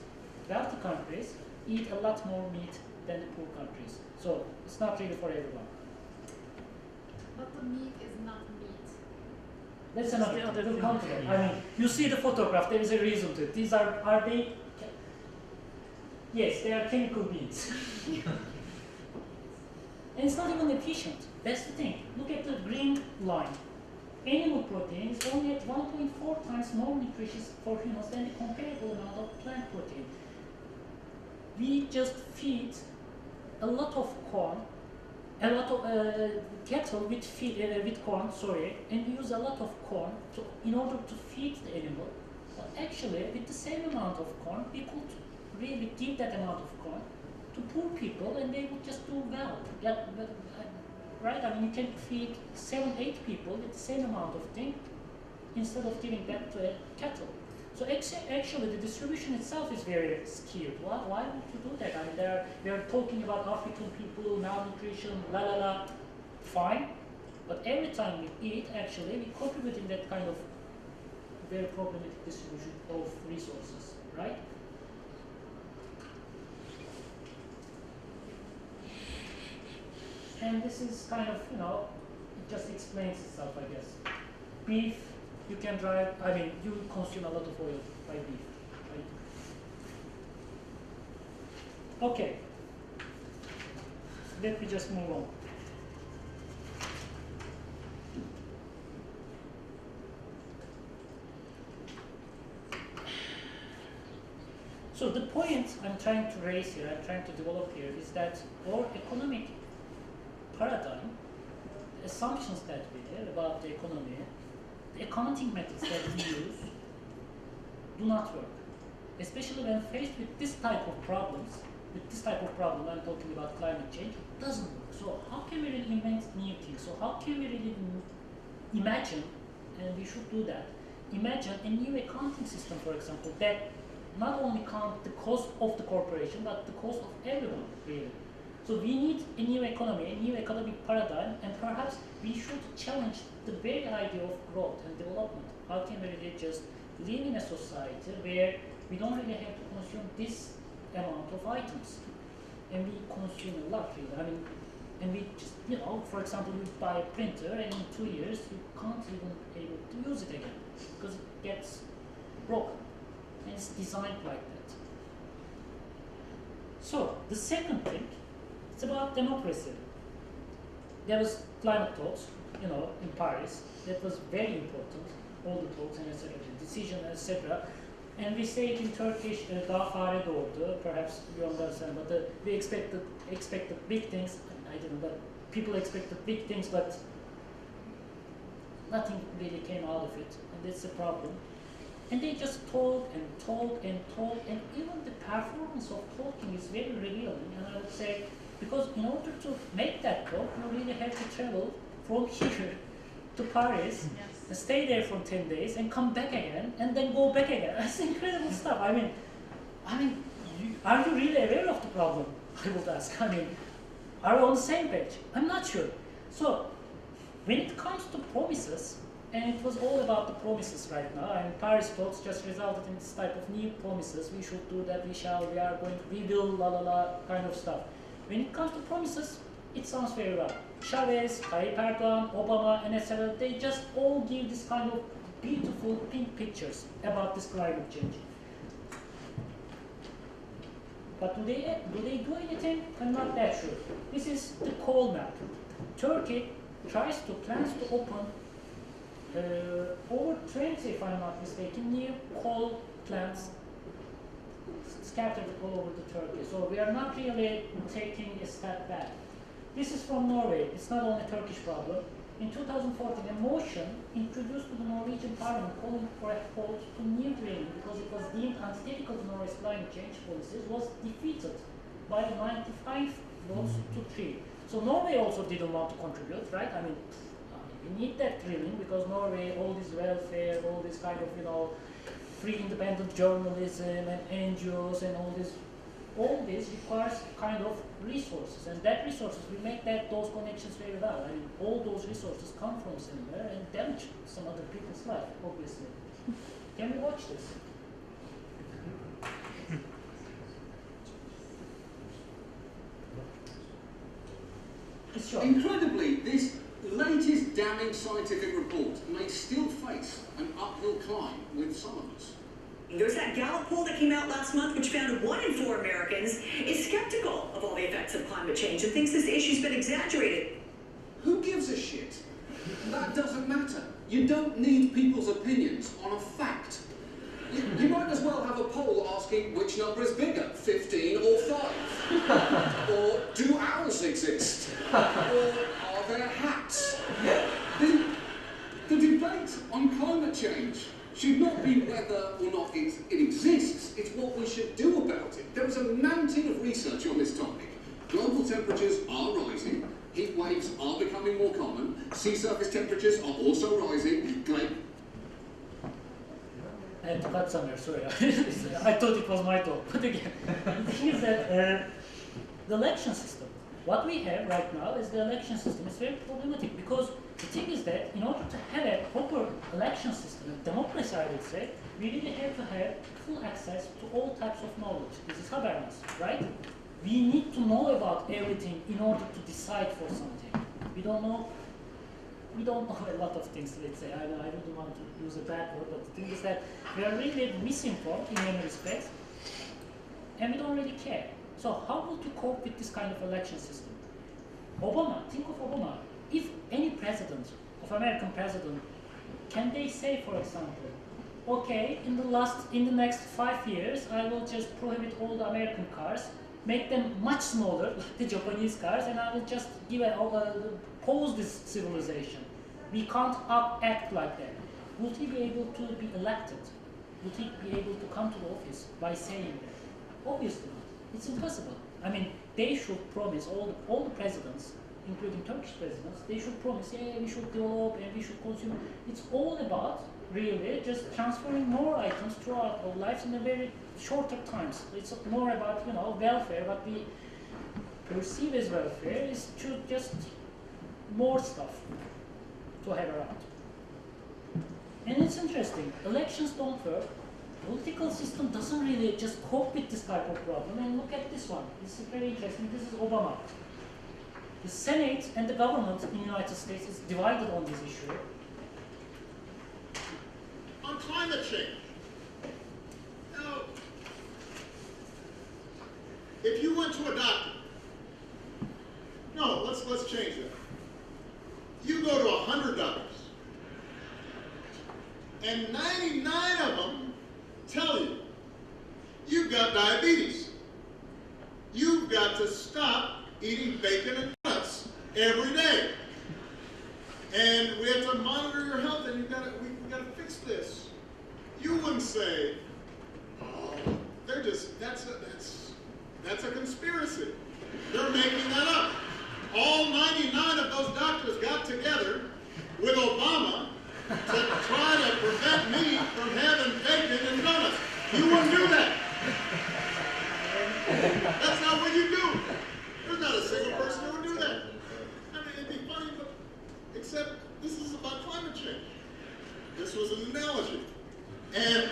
wealthy countries, eat a lot more meat than the poor countries. So it's not really for everyone. But the meat is not meat. That's another we'll come to that. I mean, you see the photograph, there is a reason to it. These are they? Yes, they are chemical meats. And it's not even efficient. That's the thing. Look at the green line. Animal protein is only at 1.4 times more nutritious for humans than the comparable amount of plant protein. We just feed a lot of corn, a lot of cattle with corn, sorry, and we use a lot of corn in order to feed the animal. But actually, with the same amount of corn, we could really give that amount of corn to poor people and they would just do well. Yeah, right? I mean, you can feed 7, 8 people with the same amount of thing instead of giving that to a cattle. So actually, the distribution itself is very skewed. Why would you do that? I mean, we are talking about African people, malnutrition, la la la. Fine, but every time we eat, actually, we contribute in that kind of very problematic distribution of resources, right? And this is kind of, it just explains itself, I guess. Beef, you can drive, I mean, you consume a lot of oil by beef, right? Okay. Let me just move on. So the point I'm trying to raise here, I'm trying to develop here, is that our economic paradigm, the assumptions that we have about the economy, the accounting methods that we use do not work. Especially when faced with this type of problems, I'm talking about climate change, it doesn't work. So how can we really invent new things? So how can we really imagine, and we should do that, imagine a new accounting system, for example, that not only count the cost of the corporation, but the cost of everyone, really. So we need a new economy, a new economic paradigm, and perhaps we should challenge the very idea of growth and development. How can we really just live in a society where we don't really have to consume this amount of items? And we consume a lot, really. I mean, and we just, for example, you buy a printer, and in 2 years, you can't even be able to use it again, because it gets broken. And it's designed like that. So, the second thing, it's about democracy. There was climate talks, in Paris. That was very important. All the talks and etc., the decision, etc. And we say it in Turkish, daha fare doğurdu. Perhaps you understand, but we expected big things. I don't know, but people expected big things, but nothing really came out of it, and that's a problem. And they just told and told and told, and even the performance of talking is very revealing. And I would say, because in order to make that talk, you really have to travel from here to Paris, and stay there for 10 days, and come back again, and then go back again. That's incredible stuff. I mean, are you really aware of the problem? I would ask. I mean, are we on the same page? I'm not sure. So, when it comes to promises, and it was all about the promises right now, and Paris talks just resulted in this type of new promises. We should do that, we are going to, we will, la la la, kind of stuff. When it comes to promises, it sounds very well. Chavez, Tayyip Erdogan, Obama, and etc., they just all give this kind of beautiful pink pictures about this climate change. But do they do anything? I'm not that sure. This is the coal map. Turkey plans to open over 20, if I'm not mistaken, new coal plants scattered all over the Turkey. So we are not really taking a step back. This is from Norway. It's not only a Turkish problem. In 2014, a motion introduced to the Norwegian parliament calling for a halt to new drilling because it was deemed antithetical to Norway's climate change policies was defeated by 95 votes to 3. So Norway also didn't want to contribute, right? I mean, we need that drilling because Norway, all this welfare, all this kind of, free independent journalism and NGOs and all this requires kind of resources, and that resources, we make those connections very well. I mean, all those resources come from somewhere and damage some other people's life, obviously. Can we watch this? It's short. Incredibly, this latest damning scientific report may still face an uphill climb with some of us. There's that Gallup poll that came out last month, which found 1 in 4 Americans is skeptical of all the effects of climate change and thinks this issue's been exaggerated. Who gives a shit? That doesn't matter. You don't need people's opinions on a fact. You might as well have a poll asking which number is bigger, 15 or 5? Or do owls exist? Or are there hats? The debate on climate change should not be whether or should do about it. There is a mountain of research on this topic. Global temperatures are rising, heat waves are becoming more common, sea surface temperatures are also rising, I had to cut somewhere, sorry. I thought it was my talk. But again, the thing is that the election system, what we have right now is the election system. It's very problematic because the thing is that in order to have a proper election system, a democracy I would say, we really have to have full access to all types of knowledge. This is habermas, right? We need to know about everything in order to decide for something. We don't know a lot of things, let's say. I don't want to use a bad word, but the thing is that we are really misinformed in many respects, and we don't really care. So how would you cope with this kind of election system? Obama, think of Obama. If any president, of American president, can they say, for example, okay, in the next 5 years, I will just prohibit all the American cars, make them much smaller, like the Japanese cars, and I will just pause this civilization. We can't act like that. Would he be able to be elected? Would he be able to come to the office by saying that? Obviously not. It's impossible. I mean, they should promise, all the presidents, including Turkish presidents, they should promise, yeah, we should develop and we should consume. It's all about, really, just transferring more items throughout our lives in a very shorter times. It's more about, welfare. What we perceive as welfare is just more stuff to have around. And it's interesting, elections don't work. Political system doesn't really just cope with this type of problem. And look at this one. This is very interesting. This is Obama. The Senate and the government in the United States is divided on this issue. On climate change. Now, if you went to a doctor, no, let's change that. You go to 100 doctors, and 99 of them tell you, you've got diabetes. You've got to stop eating bacon and nuts every day. And we have to monitor your health, and we gotta fix this. You wouldn't say, oh, that's a conspiracy. They're making that up. All 99 of those doctors got together with Obama to try to prevent me from having bacon and donuts. You wouldn't do that. That's not what you do. There's not a single person who would do that. I mean, it'd be funny, but except this is about climate change. This was an analogy. And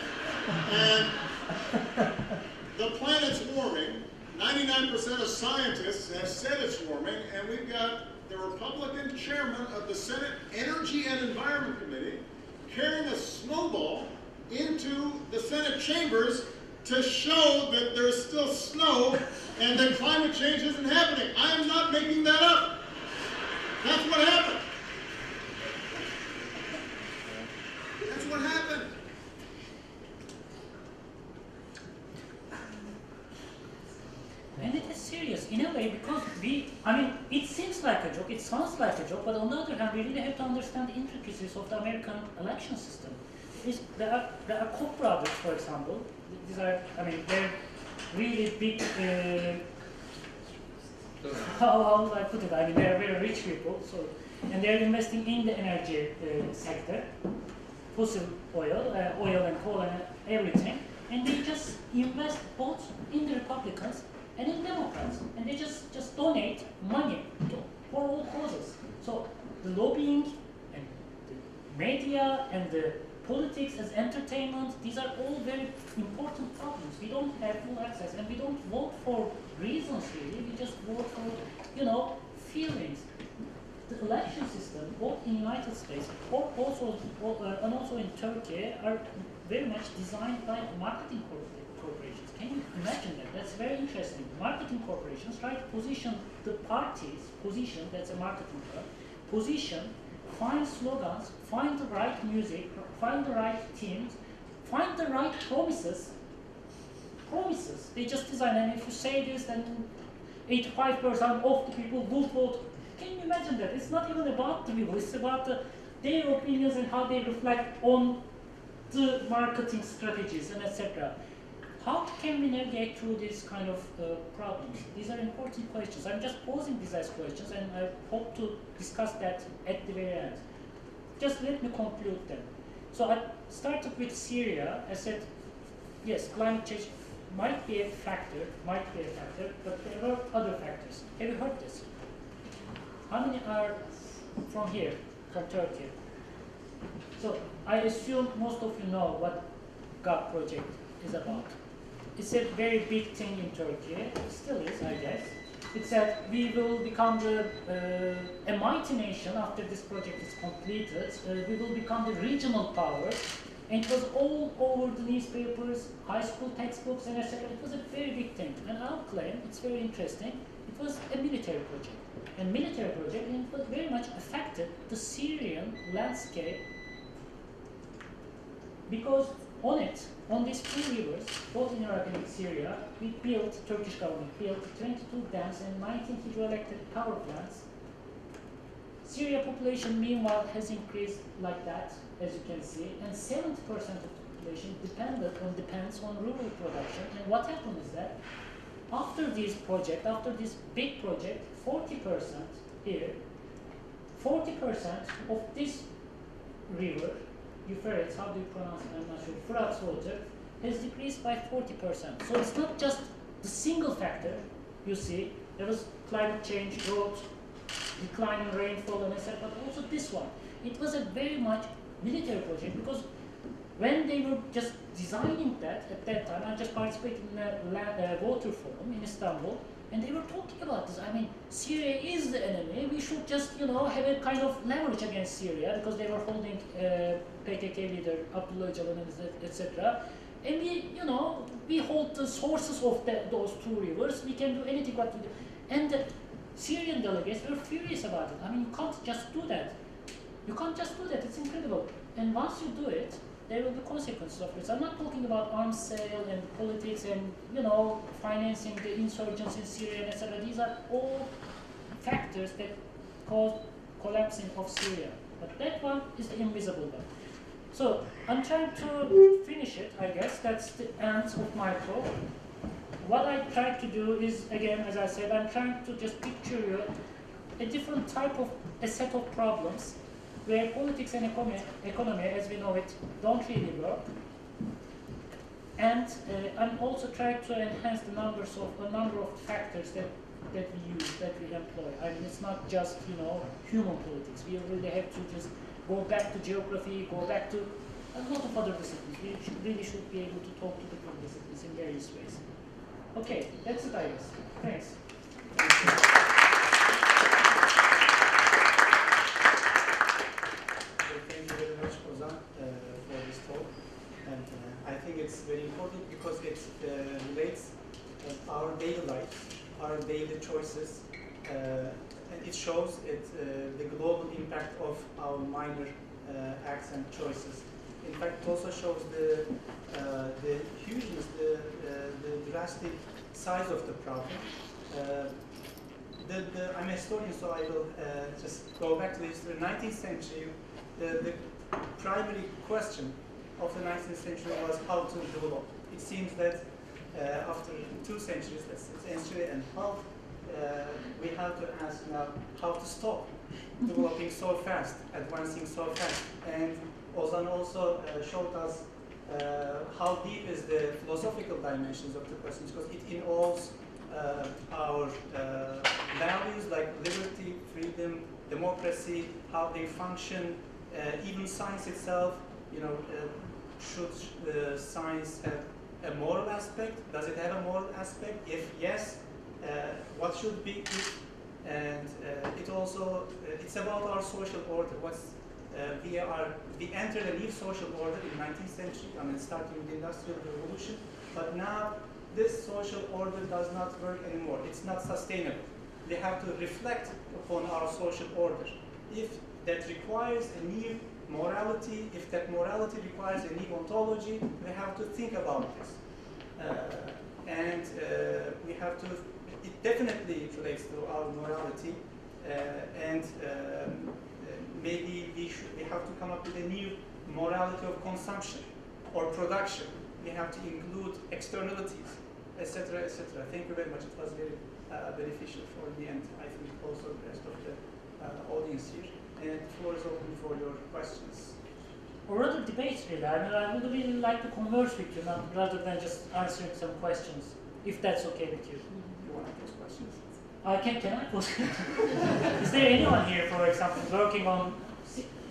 the planet's warming. 99% of scientists have said it's warming, and we've got the Republican chairman of the Senate Energy and Environment Committee carrying a snowball into the Senate chambers to show that there's still snow and that climate change isn't happening. I am not making that up. That's what happened. That's what happened. And it is serious in a way because it seems like a joke, it sounds like a joke, but on the other hand, we really have to understand the intricacies of the American election system. There are Koch brothers, for example. These are, they're really big, how would I put it? They're very rich people, and they're investing in the energy sector, fossil oil and coal and everything, and they just invest both in the Republicans and in Democrats, and they just donate money for all causes. So the lobbying and the media and the politics as entertainment, these are all very important problems. We don't have full access, and we don't vote for reasons really, we just vote for, feelings. The election system, both in the United States and also in Turkey, are very much designed by marketing corporations. Can you imagine that? That's very interesting. Marketing corporations try to position the party's position, that's a marketing term, position, find slogans, find the right music, find the right themes, find the right promises. Promises. They just design, and if you say this, then 85% of the people will vote. Can you imagine that? It's not even about the people, it's about their opinions and how they reflect on the marketing strategies and etc. how can we navigate through these kind of problems? These are important questions. I'm just posing these as questions, and I hope to discuss that at the very end. Just let me conclude them. So I started with Syria. I said, yes, climate change might be a factor, but there are other factors. Have you heard this? How many are from here, from Turkey? So I assume most of you know what GAP project is about. It's a very big thing in Turkey. It still is, I guess. It said we will become a mighty nation after this project is completed. We will become the regional power. And it was all over the newspapers, high school textbooks, and etc. It was a very big thing. And I'll claim, it's very interesting, it was a military project. And military project, and it was very much affected the Syrian landscape, because on these two rivers, both in Iraq and in Syria, Turkish government built 22 dams and 19 hydroelectric power plants. Syria population, meanwhile, has increased like that, as you can see, and 70% of the population depends on rural production. And what happened is that after this big project, 40% here, 40% of this river, Euphrates, how do you pronounce it? I'm not sure. Frat's water has decreased by 40%. So it's not just the single factor. You see, there was climate change, drought, decline in rainfall, and etc. But also this one. It was a very much military project, because when they were just designing that at that time, I just participated in a water forum in Istanbul, and they were talking about this. I mean, Syria is the enemy. We should just, have a kind of leverage against Syria, because they were holding PKK leader Abdullah Öcalan, etc. And we hold the sources of those two rivers. We can do anything what we do. And the Syrian delegates were furious about it. I mean, you can't just do that. You can't just do that. It's incredible. And once you do it, there will be consequences of it. I'm not talking about arms sale and politics and, financing the insurgents in Syria, etc. These are all factors that cause collapsing of Syria. But that one is the invisible one. So I'm trying to finish it, I guess. That's the end of my talk. What I try to do is, again, as I said, I'm trying to just picture you a different type of a set of problems where politics and economy, as we know it, don't really work. And I'm also trying to enhance the number of factors that we use, that we employ. I mean, it's not just, human politics. We really have to just go back to geography, go back to a lot of other disciplines. We really should be able to talk to different disciplines in various ways. Okay, that's it, I guess. Thanks. Thank you very much, Ozan, for this talk. And I think it's very important because it relates our daily life, our daily choices, and it shows the global impact of our minor acts and choices. In fact, it also shows the hugeness, the drastic size of the problem. I'm a historian, so I will just go back to the history. 19th century, the primary question of the 19th century was how to develop. It seems that after 2 centuries, that's a century and a half, we have to ask now how to stop developing so fast, advancing so fast. And Ozan also showed us how deep is the philosophical dimensions of the question, because it involves our values like liberty, freedom, democracy, how they function, even science itself. Should science have a moral aspect? Does it have a moral aspect? If yes, what should be it? And it also it's about our social order. We entered a new social order in the 19th century. I mean, starting with the Industrial Revolution, but now this social order does not work anymore. It's not sustainable. We have to reflect upon our social order. If that requires a new morality, if that morality requires a new ontology, we have to think about this. And we have to, it definitely relates to our morality, and maybe we have to come up with a new morality of consumption or production. we have to include externalities, etc., etc. Thank you very much. It was very beneficial for me and I think also the rest of the audience here. And the floor is open for your questions. Or other debates, really. I mean, I would really like to converse with you rather than just answering some questions, if that's okay with you. You want to pose questions? Can I pose? Is there anyone here, for example, working on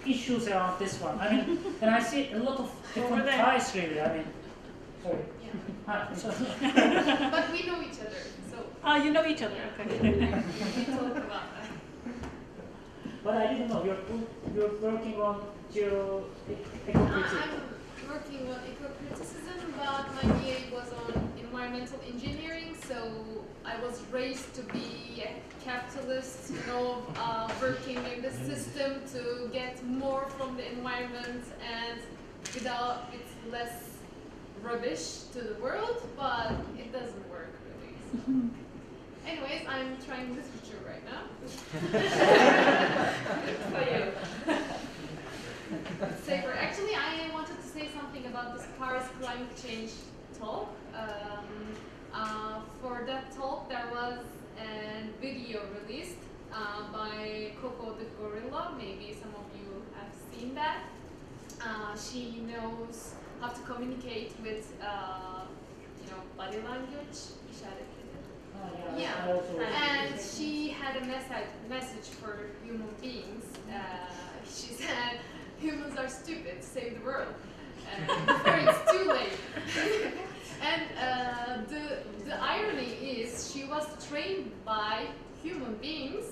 issues around this one? I mean, and I see a lot of different ties, really. I mean, sorry. But we know each other, so. You know each other, okay. We talk about that. But I didn't know, you're working on eco-criticism. I'm working on eco-criticism, but my BA was on environmental engineering, so I was raised to be a capitalist, you know, working in the system to get more from the environment and with less rubbish to the world, but it doesn't work really. So. Anyways, I'm trying literature right now. For you. Safer. Actually, I wanted to say something about this Paris climate change talk. For that talk, there was a video released by Coco the Gorilla. Maybe some of you have seen that. She knows how to communicate with, body language. Yeah, and she had a message for human beings. She said, humans are stupid, save the world. Before it's too late. And the irony is she was trained by human beings,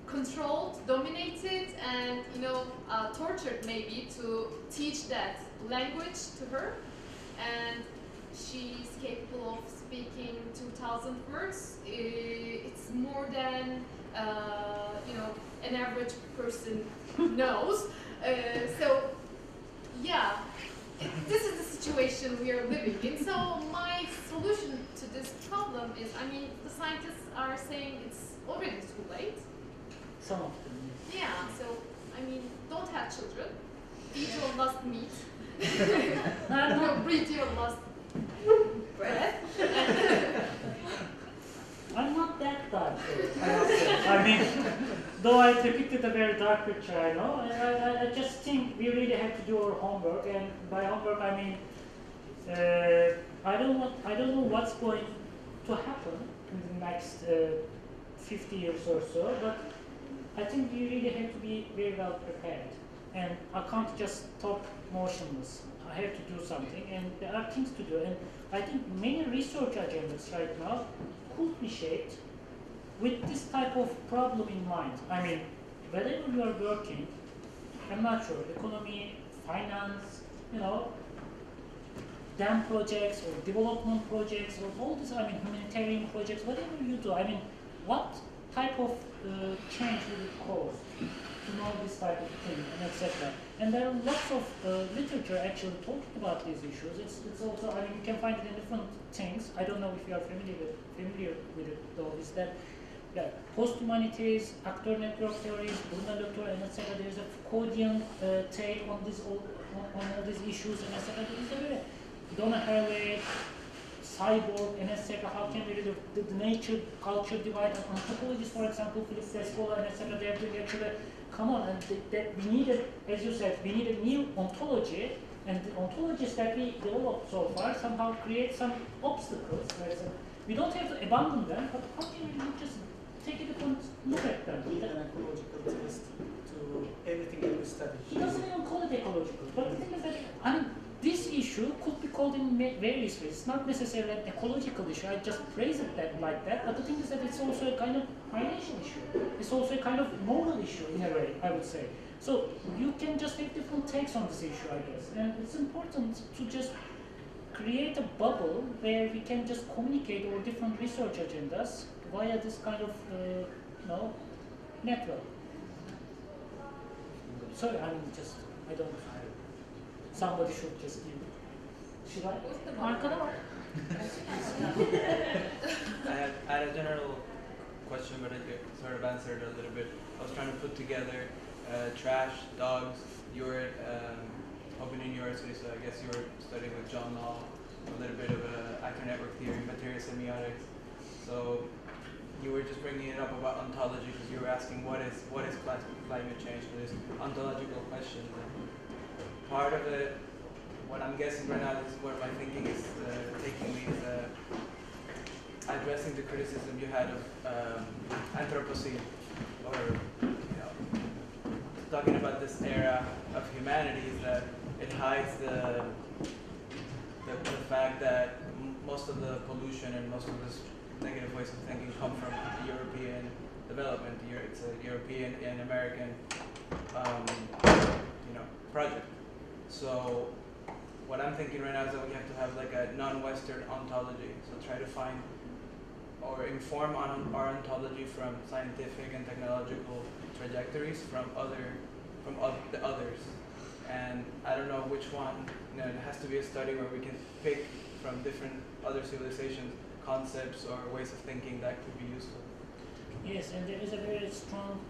controlled, dominated, and tortured maybe to teach that language to her. And she's capable of speaking 2,000 words. It's more than an average person knows. So yeah, this is the situation we are living in. So my solution to this problem is, the scientists are saying it's already too late. Some of them. Yeah. So don't have children. Eat your last meat. Breathe your last breath. I'm not that dark, though. Though I depicted a very dark picture, I know, I just think we really have to do our homework, and by homework I mean, I don't know what's going to happen in the next 50 years or so, but I think we really have to be very well prepared, and I can't just stop motionless. I have to do something, and there are things to do, and I think many research agendas right now could be shaped with this type of problem in mind. Wherever you are working, I'm not sure, economy, finance, dam projects or development projects or all these, humanitarian projects, whatever you do, what type of change will it cause to know this type of thing, and etc. And there are lots of literature actually talking about these issues. It's also, you can find it in different things. I don't know if you are familiar with it though, is that post-humanities, actor network theories, Brunel, and etc. There is a Foucauldian take on all these issues, and etc. There is a Donna Haraway, cyborg, and etc. How can we read the nature-culture divide? And anthropologists, for example, Philip Descola, and etc. They are doing actually, come on, and that we needed, as you said, we need a new ontology, and the ontologies that we developed so far somehow create some obstacles. We don't have to abandon them, but how can we just take a different look at them? With an ecological twist to everything that we study. He doesn't even call it ecological, but the thing is that, this issue could be called in various ways. It's not necessarily an ecological issue, I just phrase it like that, but the thing is that it's also a kind of financial issue. It's also a kind of moral issue in a way, I would say. So you can just have different takes on this issue, I guess. And it's important to just create a bubble where we can just communicate our different research agendas via this kind of, network. Sorry, I don't. Somebody should just give. Should I? I had a general question, but I sort of answered a little bit. I was trying to put together trash, dogs. You were at Open University, so I guess you were studying with John Law. a little bit of actor network theory, material semiotics. So you were just bringing it up about ontology because you were asking what is climate change? So there's ontological questions. And part of it, what I'm guessing right now, this is where my thinking is taking me, is addressing the criticism you had of Anthropocene, or talking about this era of humanity, is that it hides the fact that most of the pollution and most of this negative ways of thinking come from European development. It's a European and American project. So what I'm thinking right now is that we have to have like a non-Western ontology. So try to find or inform on our ontology from scientific and technological trajectories from the others. And I don't know which one. It has to be a study where we can pick from different other civilizations concepts or ways of thinking that could be useful. Yes, and there is a very strong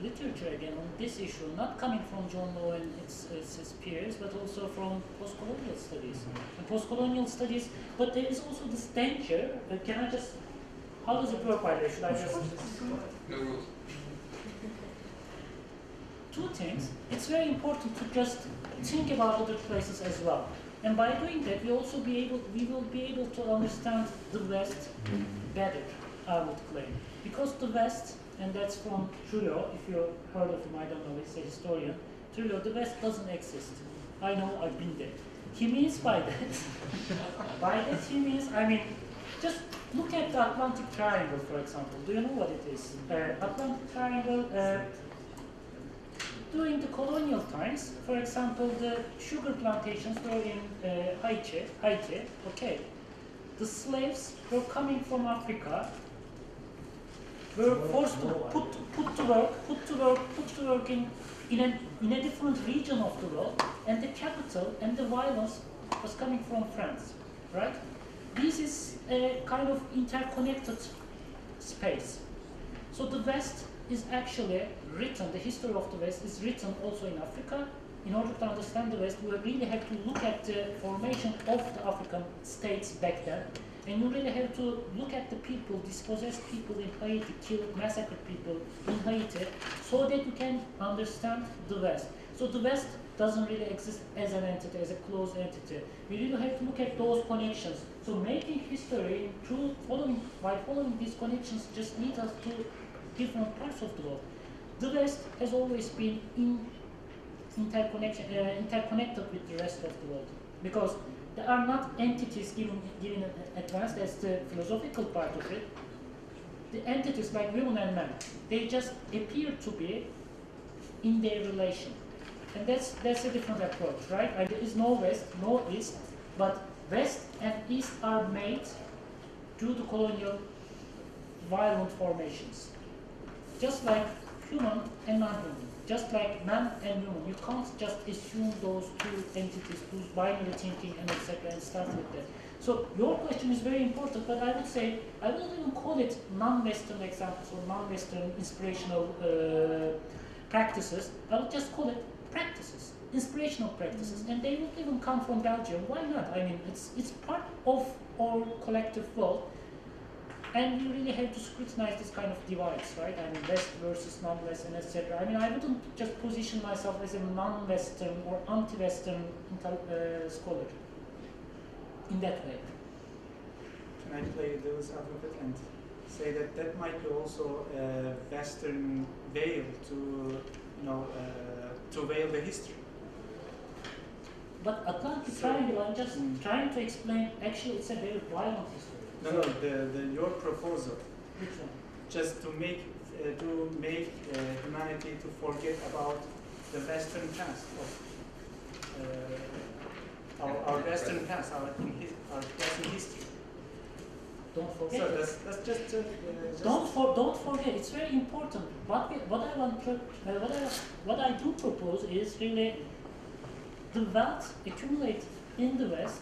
literature again on this issue, not coming from John Law and his peers, but also from post-colonial studies. And post-colonial studies, but there is also this danger. Can I just? How does it work? By the way, should I just? No rules. Two things. It's very important to just think about other places as well. And by doing that, we will be able to understand the West better, I would claim. Because the West, and that's from Trullo, if you heard of him, I don't know, he's a historian. Trullo, the West doesn't exist. I know, I've been there. He means by that, he means, just look at the Atlantic Triangle, for example. Do you know what it is? Atlantic Triangle, during the colonial times, for example, the sugar plantations were in Haiti, okay. The slaves were coming from Africa, were forced to put to work in a different region of the world, and the capital and the violence was coming from France, right? This is a kind of interconnected space. So the West is actually written, the history of the West is written also in Africa. In order to understand the West, we really have to look at the formation of the African states back then. And you really have to look at the people, dispossessed people in Haiti, killed, massacred people in Haiti, so that you can understand the West. So the West doesn't really exist as an entity, as a closed entity. We really have to look at those connections. So making history by following these connections just leads us to different parts of the world. The West has always been interconnected with the rest of the world, because there are not entities given in advance. That's the philosophical part of it. The entities like women and men, they just appear to be in their relation, and that's a different approach, right? There is no West, no East, but West and East are made due to colonial violent formations. Just like human and non-human, just like man and woman, you can't just assume those two entities, those binary thinking and etc. and start with that. So your question is very important, but I would say, I wouldn't even call it non-Western examples or non-Western inspirational practices. I would just call it practices, inspirational practices, and they would even come from Belgium. Why not? It's part of our collective world. And we really have to scrutinize this kind of divides, right? West versus non-Western, etc. I wouldn't just position myself as a non-Western or anti-Western scholar in that way. Can I play devil's advocate and say that might be also a Western veil to veil the history? But Atlantic Triangle, I'm just trying to explain. Actually, it's a very violent history. No, your proposal. Which one? Just to make humanity to forget about the Western past of our Western past, our Western history. Don't forget. So that's just. Don't forget. It's very important. What I do propose is really the wealth accumulated in the West.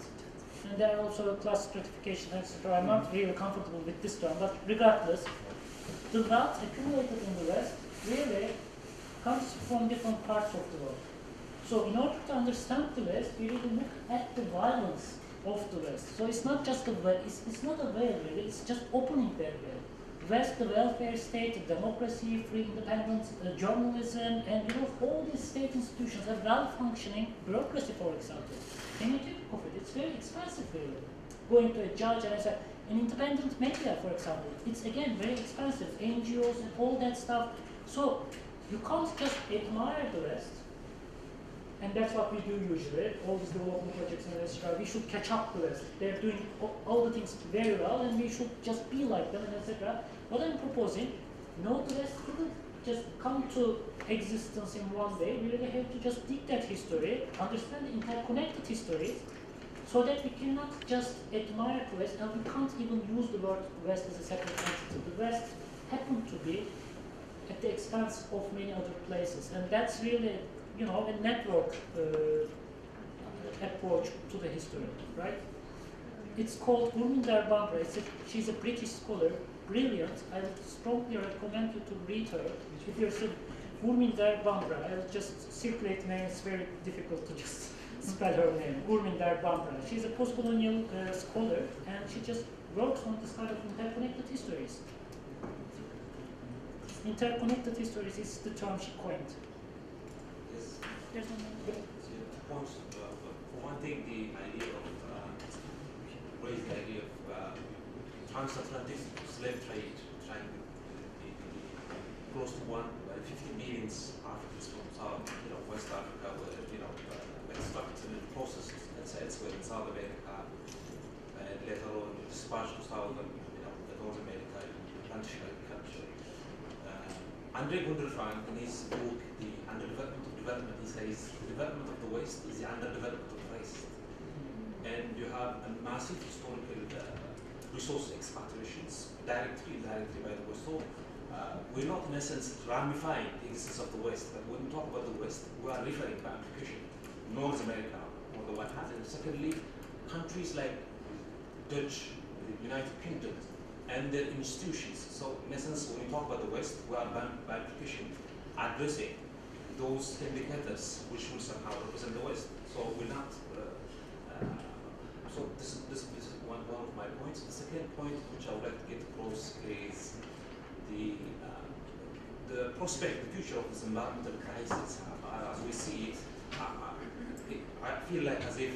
And there are also class stratification, etc. I'm not really comfortable with this term, but regardless, the wealth accumulated in the West really comes from different parts of the world. So in order to understand the West, we really look at the violence of the West. So it's not just a way, it's not a way really, it's just opening that way. West, the welfare state, democracy, free independence, journalism, and all these state institutions have well-functioning bureaucracy, for example. Can you think of it? It's very expensive really. Going to a judge and I said, an independent media, for example, it's again very expensive, NGOs and all that stuff. So you can't just admire the West, and that's what we do usually, all these development projects in Israel. We should catch up to the West. They're doing all the things very well, and we should just be like them, and etc. What I'm proposing, no, the West didn't just come to existence in one day. We really have to just dig that history, understand the interconnected histories, so that we cannot just admire the West, and we can't even use the word West as a separate entity. The West happened to be at the expense of many other places, and that's really, a network approach to the history, right? It's called Gurminder Bambra. She's a British scholar, brilliant. I would strongly recommend you to read her. If you're Gurminder Bambra, I will just circulate name. It's very difficult to just spell her name. Gurminder Bambra. She's a post-colonial scholar, and she just works on this kind of interconnected histories. Interconnected histories is the term she coined. Yes. There's one more. For one thing, the idea of raise the idea of transatlantic slave trade, trying to close to 50 million Africans from West Africa were extracted and processed elsewhere in South America, and later on dispatched to North America, British agriculture. Andre Gunderfang, in his book, The Underdevelopment of Development, he says the development of the West is the underdevelopment of the West. And you have a massive historical resource expatriations, directly and indirectly by the West. So we're not in essence ramifying the existence of the West, but when we talk about the West, we are referring by application North America on the one hand, and secondly, countries like Dutch, the United Kingdom, and their institutions. So in essence, when we talk about the West, we are by application addressing those indicators which will somehow represent the West. So we're not. So this is one of my points. The second point which I would like to get across is the prospect, the future of this environmental crisis. As we see it, I feel like as if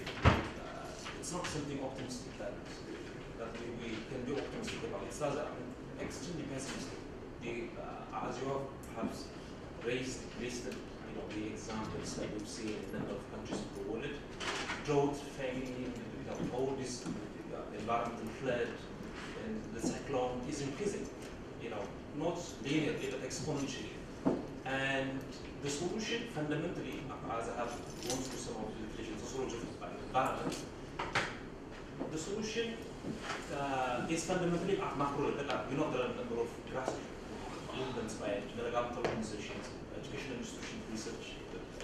it's not something optimistic that we can be optimistic about. It's rather extremely pessimistic. As you have perhaps listed, the examples that we've seen in a number of countries of the world, drought, famine, all this environmental flood, and the cyclone is increasing, not linearly but exponentially. And the solution fundamentally, as I have gone through some of the sociology of environment, the solution is fundamentally at macro level. We know there are a number of grassroots movements by governmental organizations, educational institutions, research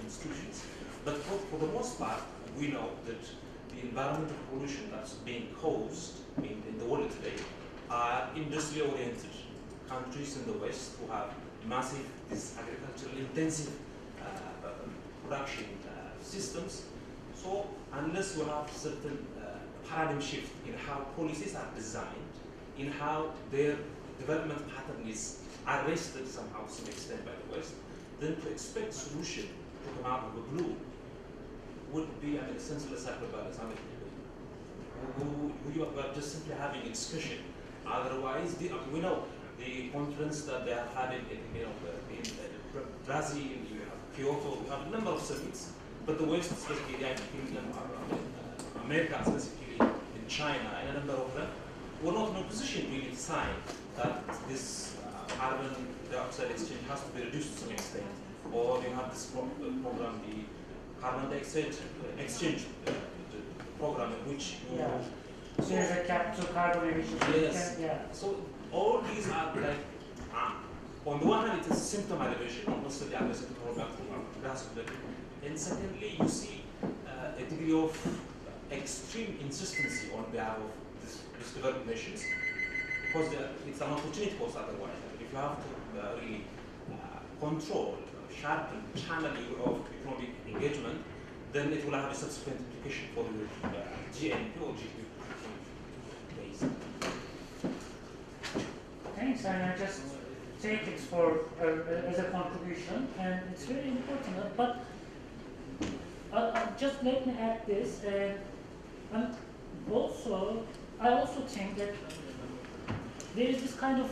institutions. But for the most part, we know that the environmental pollution that's being caused in the world today are industrially oriented countries in the West who have massive, agricultural intensive production systems. So unless you have certain paradigm shift in how policies are designed, in how their development pattern is arrested somehow to some extent by the West, then to expect solution to come out of the blue would be an senseless sacrifice. We are just simply having a discussion. Otherwise, we know the conference that they are having in Brazil, you have Kyoto, you have a number of summits, but the West, specifically the United Kingdom, America, specifically in China, and a number of them, were not in a position really to sign that this carbon dioxide exchange has to be reduced to some extent, or you have this program, the carbon dioxide exchange program, in which you so there's a cap to carbon emissions. Yes. So all these are like, on the one hand, it is symptom elevation, not necessarily addressing the problem at grassroots level. And secondly, you see a degree of extreme insistency on behalf of these developed nations, because it's an opportunity cost otherwise. If you have to really control, sharpen, channel of economic engagement, then it will have a subsequent implication for your GNP or GDP base. Thanks, and I just take it for as a contribution, and it's very important. But just let me add this. And I also think that there is this kind of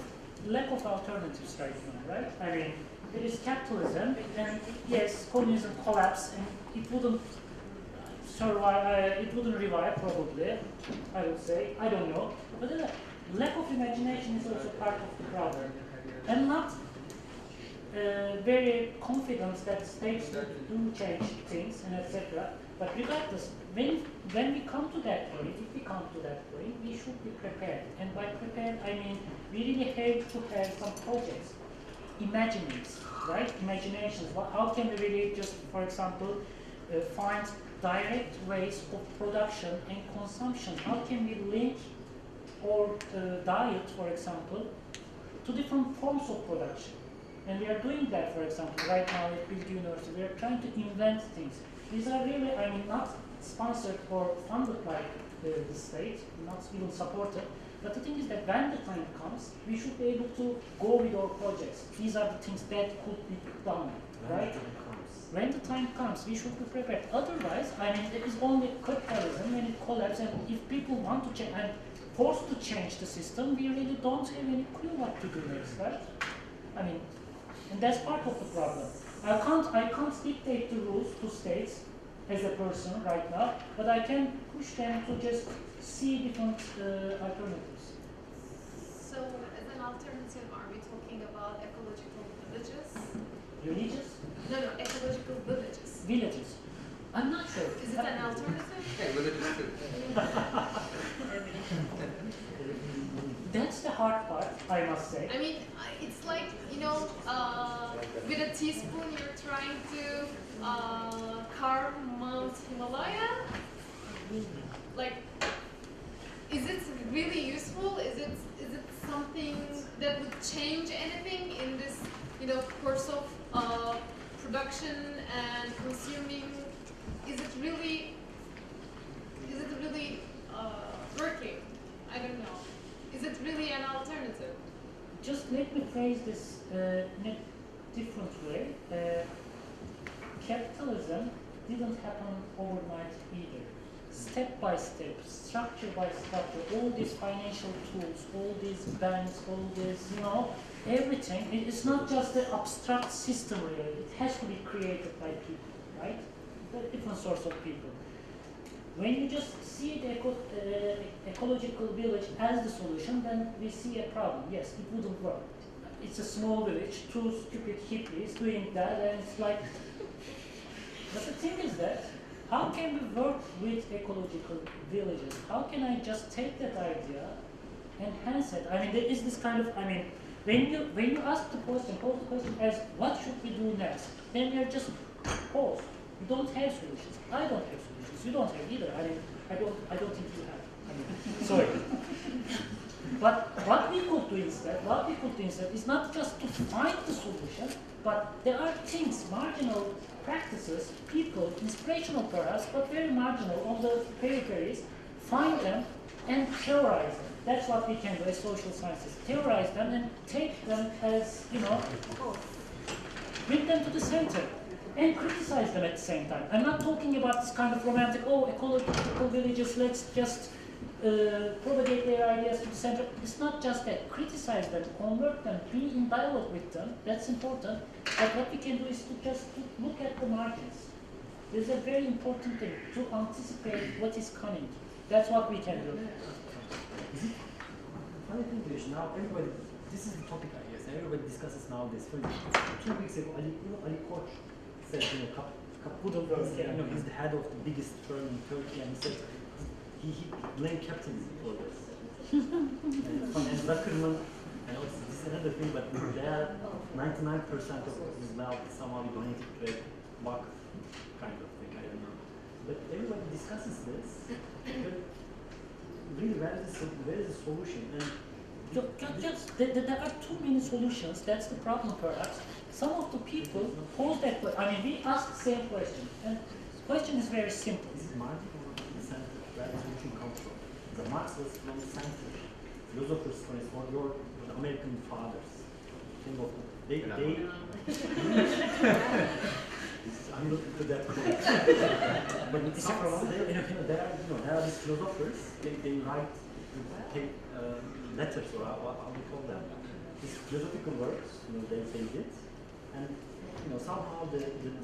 lack of alternatives right now, right? I mean, there is capitalism, and yes, communism collapsed, and it wouldn't survive, it wouldn't revive probably, I would say, I don't know. But the lack of imagination is also part of the problem. I'm not very confident that states do change things and etc. But regardless, when we come to that point, if we come to that point, we should be prepared. And by prepared, I mean we really have to have some projects, imaginings, right? Imaginations. How can we really just, for example, find direct ways of production and consumption? How can we link our diet, for example, to different forms of production? And we are doing that, for example, right now at Bilgi University. We are trying to invent things. These are really, I mean, not sponsored or funded by the state, not even supported. But the thing is that when the time comes, we should be able to go with our projects. These are the things that could be done, right? When the time comes, we should be prepared. Otherwise, I mean, there is only capitalism when it collapses, and if people want to change and forced to change the system, we really don't have any clue what to do next, right? I mean, and that's part of the problem. I can't dictate the rules to states as a person right now, but I can push them to just see different alternatives. So, as an alternative, are we talking about ecological villages? Religious? No, ecological villages. Villages. I'm not sure. Is it an alternative? Yeah, villages too. That's the hard part, I must say. I mean, it's like, you know, with a teaspoon you're trying to carve Mount Himalaya. Like, is it really useful? Is it something that would change anything in this, you know, course of production and consuming? Is it really working? I don't know. Is it really an alternative? Just let me phrase this in a different way. Capitalism didn't happen overnight either. Step by step, structure by structure, all these financial tools, all these banks, all this, you know, everything. It's not just an abstract system really. It has to be created by people, right? Different sorts of people. When you just see the ecological village as the solution, then we see a problem. Yes, it wouldn't work. It's a small village, two stupid hippies doing that, and it's like... But the thing is that, how can we work with ecological villages? How can I just take that idea, enhance it? I mean, there is this kind of, I mean, when you ask the question, pose the question as, what should we do next? Then we are just paused. We don't have solutions. I don't have solutions. You don't have either. I mean, I don't think you have. I mean, sorry. But what we could do instead is not just to find the solution, but there are things, marginal practices, people, inspirational perhaps, but very marginal on the peripheries. Find them and theorize them. That's what we can do as social scientists. Theorize them and take them as, you know, bring them to the center. And criticize them at the same time. I'm not talking about this kind of romantic, ecological villages, let's just propagate their ideas to the center. It's not just that. Criticize them, convert them, be in dialogue with them. That's important. But what we can do is to just look at the margins. There's a very important thing, to anticipate what is coming. That's what we can do. Funny thing is, now everybody, this is the topic I guess, everybody discusses nowadays. For 2 weeks ago, Ali Koç said, you know, he's the head of the biggest firm in Turkey, and he said he blamed capitalism for this. And Zuckerman, and also this is another thing, but they are 99% of his wealth somehow donated to a wakf kind of thing, I don't know. But everybody discusses this, but really where is the solution? And there are too many solutions. That's the problem, perhaps. Some of the people pose that question. I mean, we ask the same question, and question is very simple. This is margin or the center where revolution comes from. The Marx was from the center. Philosophers, for instance, or the American fathers. Think of I'm looking to that point. But there are these philosophers. They write, take letters, or how do you call them? These philosophical works. They say it, and somehow the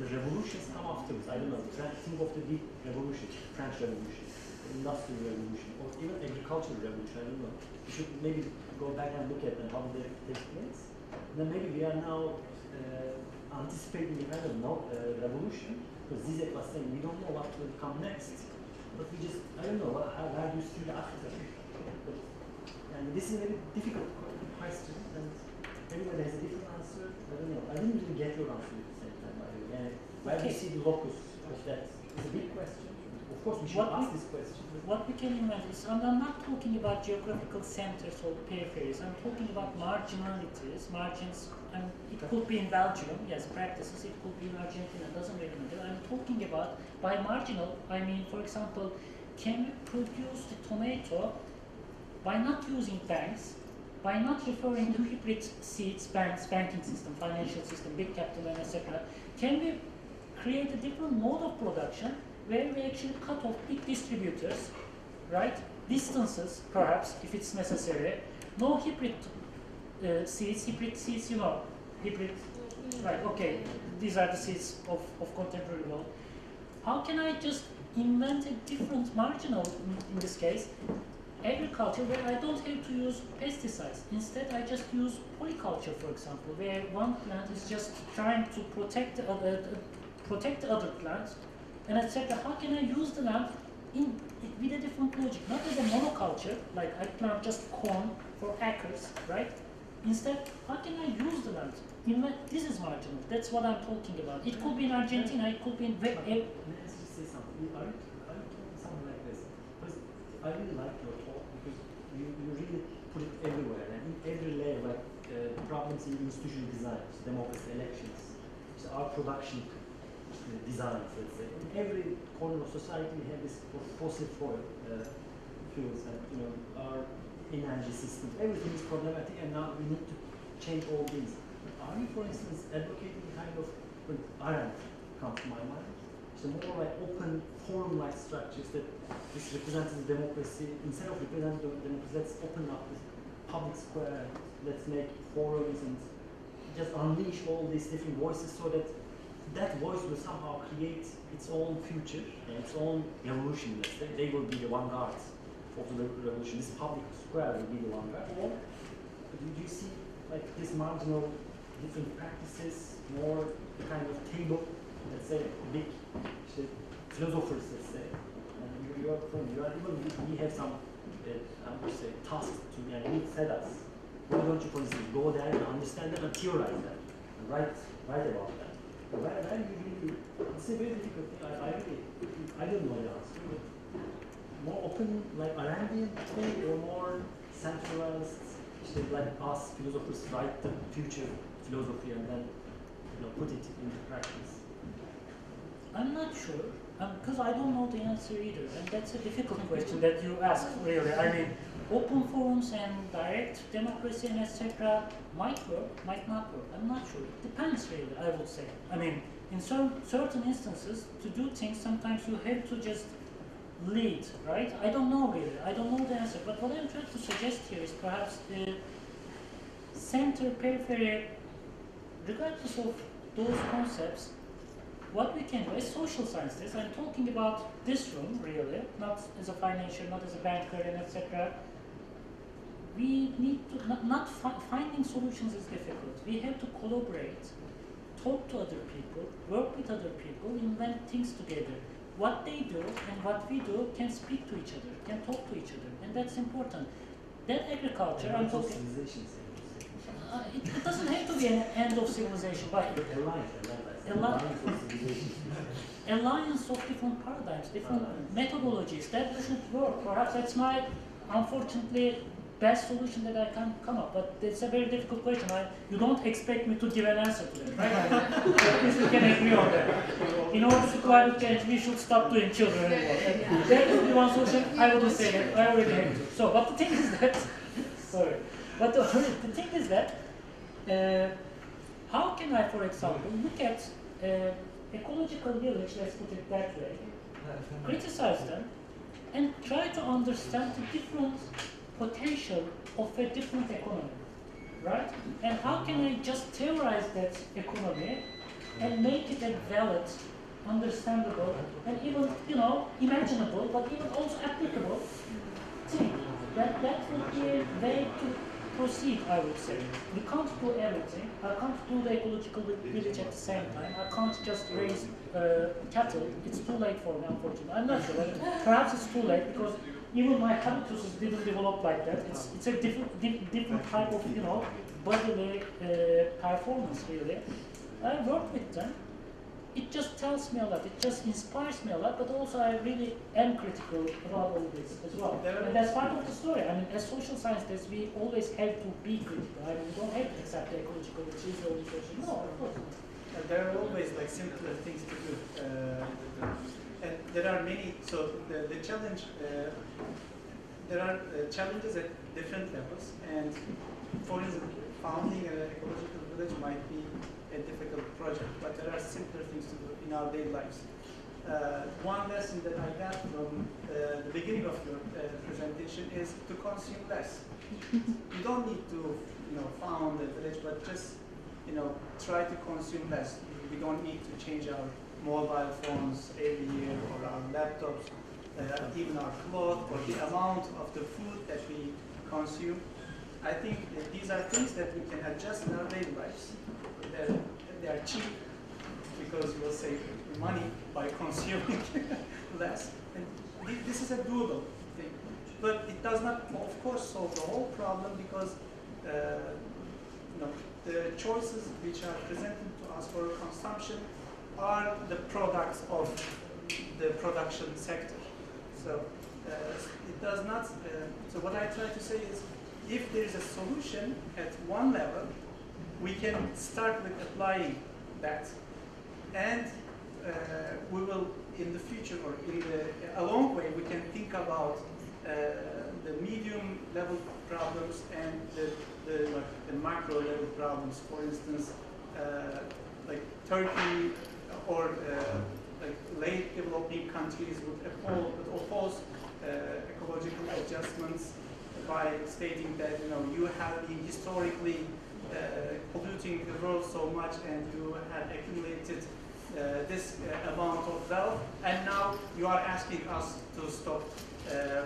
revolutions come afterwards. I don't know. Think of the big revolution, French Revolution, the Industrial Revolution, or even Agricultural Revolution. I don't know. We should maybe go back and look at them, how they take place. And then maybe we are now anticipating the kind of revolution, because Zizek was saying we don't know what will come next, but we just, I don't know, where do you see the after? And this is a very difficult question, and everybody has a different answer. I don't know. I didn't really get your answer at the same time, by the way. And where do you see the locus of that? It's a big question. Of course, we should ask this question. What we can imagine is, I'm not talking about geographical centers or peripheries. I'm talking about marginalities, margins. It could be in Belgium, yes, practices. It could be in Argentina. Doesn't really matter. I'm talking about, by marginal, I mean, for example, can we produce the tomato by not using banks, by not referring to hybrid seeds, banks, banking system, financial system, big capital, and etc. Can we create a different mode of production where we actually cut off big distributors, right? Distances, perhaps, if it's necessary. No hybrid seeds, hybrid, right, okay, these are the seeds of contemporary world. How can I just invent a different marginal, in this case, agriculture, where I don't have to use pesticides. Instead, I just use polyculture, for example, where one plant is just trying to protect the other plants, and etc. How can I use the land with a different logic, not as a monoculture, like I plant just corn for acres, right? Instead, how can I use the land? This is marginal. That's what I'm talking about. It could be in Argentina. It could be in. Let me just say something. Are you talking something like this? Because I really like your talk, because you really put it everywhere, and in every layer, like problems in institutional design, democracy, elections, so our production designs, let's say. In every corner of society, we have this fossil fuels, and our energy system. Everything is problematic, and now we need to change all these. But are you, for instance, advocating kind of, when Arendt comes to my mind, so more like open forum-like structures that this representative democracy, instead of representative democracy, let's open up this public square, let's make forums and just unleash all these different voices, so that that voice will somehow create its own future and its own revolution, let's say. They will be the vanguard of the revolution. This public square will be the vanguard. Or do you see like this marginal different practices, more the kind of table, let's say, big philosophers, let's say, and you are even, we have some, I would say, tasks to need set us. Why don't you, for instance, go there and understand them and theorize them, and write about them? Where you really, it's a very difficult thing. I don't know the answer. More open, like Arendian thing, or more centralized, like us philosophers write the future philosophy and then put it into practice? I'm not sure, because I don't know the answer either, and that's a difficult question that you ask, really. I mean, open forums and direct democracy and etc. might work, might not work. I'm not sure. It depends, really, I would say. I mean, in certain instances, to do things, sometimes you have to just lead, right? I don't know, really. I don't know the answer. But what I'm trying to suggest here is perhaps the center, periphery, regardless of those concepts, what we can do as social scientists, I'm talking about this room, really, not as a financier, not as a banker, and etc. We need to, finding solutions is difficult. We have to collaborate, talk to other people, work with other people, invent things together. What they do and what we do can speak to each other, can talk to each other, and that's important. That agriculture, I'm talking... It doesn't have to be an end of civilization, but alliance of different paradigms, different methodologies, that should work. Perhaps that's my, unfortunately, best solution that I can come up, but it's a very difficult question. You don't expect me to give an answer to that, right? At least we can agree on that. In order to climate change, we should stop doing children anymore. That would be one solution. I wouldn't say that. I already have to. So, but the thing is that, sorry, but the thing is that, how can I, for example, look at ecological village, let's put it that way, criticize them, and try to understand the different potential of a different economy, right? And how can I just theorize that economy and make it a valid, understandable, and even, you know, imaginable, but even also applicable thing? That would be a way to proceed, I would say. We can't do everything. I can't do the ecological village at the same time. I can't just raise cattle. It's too late for me, unfortunately. I'm not sure. Perhaps it's too late because even my habituses didn't develop like that. It's a different type of, you know, bodily performance, really. I work with them. It just tells me a lot. It just inspires me a lot. But also, I really am critical about all this as well. And that's part of the story. I mean, as social scientists, we always have to be critical. I mean, we don't have to accept the ecological, which is the only solution. No, of course not. There are always like simpler things to do. And there are many, so the challenge, there are challenges at different levels. And for instance, founding an ecological village might be a difficult project, but there are simpler things to do in our daily lives. One lesson that I got from the beginning of your presentation is to consume less. You don't need to, you know, found a village, but just, you know, try to consume less. We don't need to change our mobile phones every year, or our laptops, even our clothes, or the amount of the food that we consume. I think that these are things that we can adjust in our daily lives. They are cheap because you will save money by consuming less. And this is a doable thing. But it does not, of course, solve the whole problem because you know, the choices which are presented to us for consumption are the products of the production sector. So it does not, so what I try to say is, if there is a solution at one level, we can start with applying that. And we will, in the future, or in a long way, we can think about the medium level problems and the macro level problems. For instance, like Turkey or like late developing countries would oppose ecological adjustments by stating that, you know, you have been historically polluting the world so much, and you have accumulated this amount of wealth, and now you are asking us to stop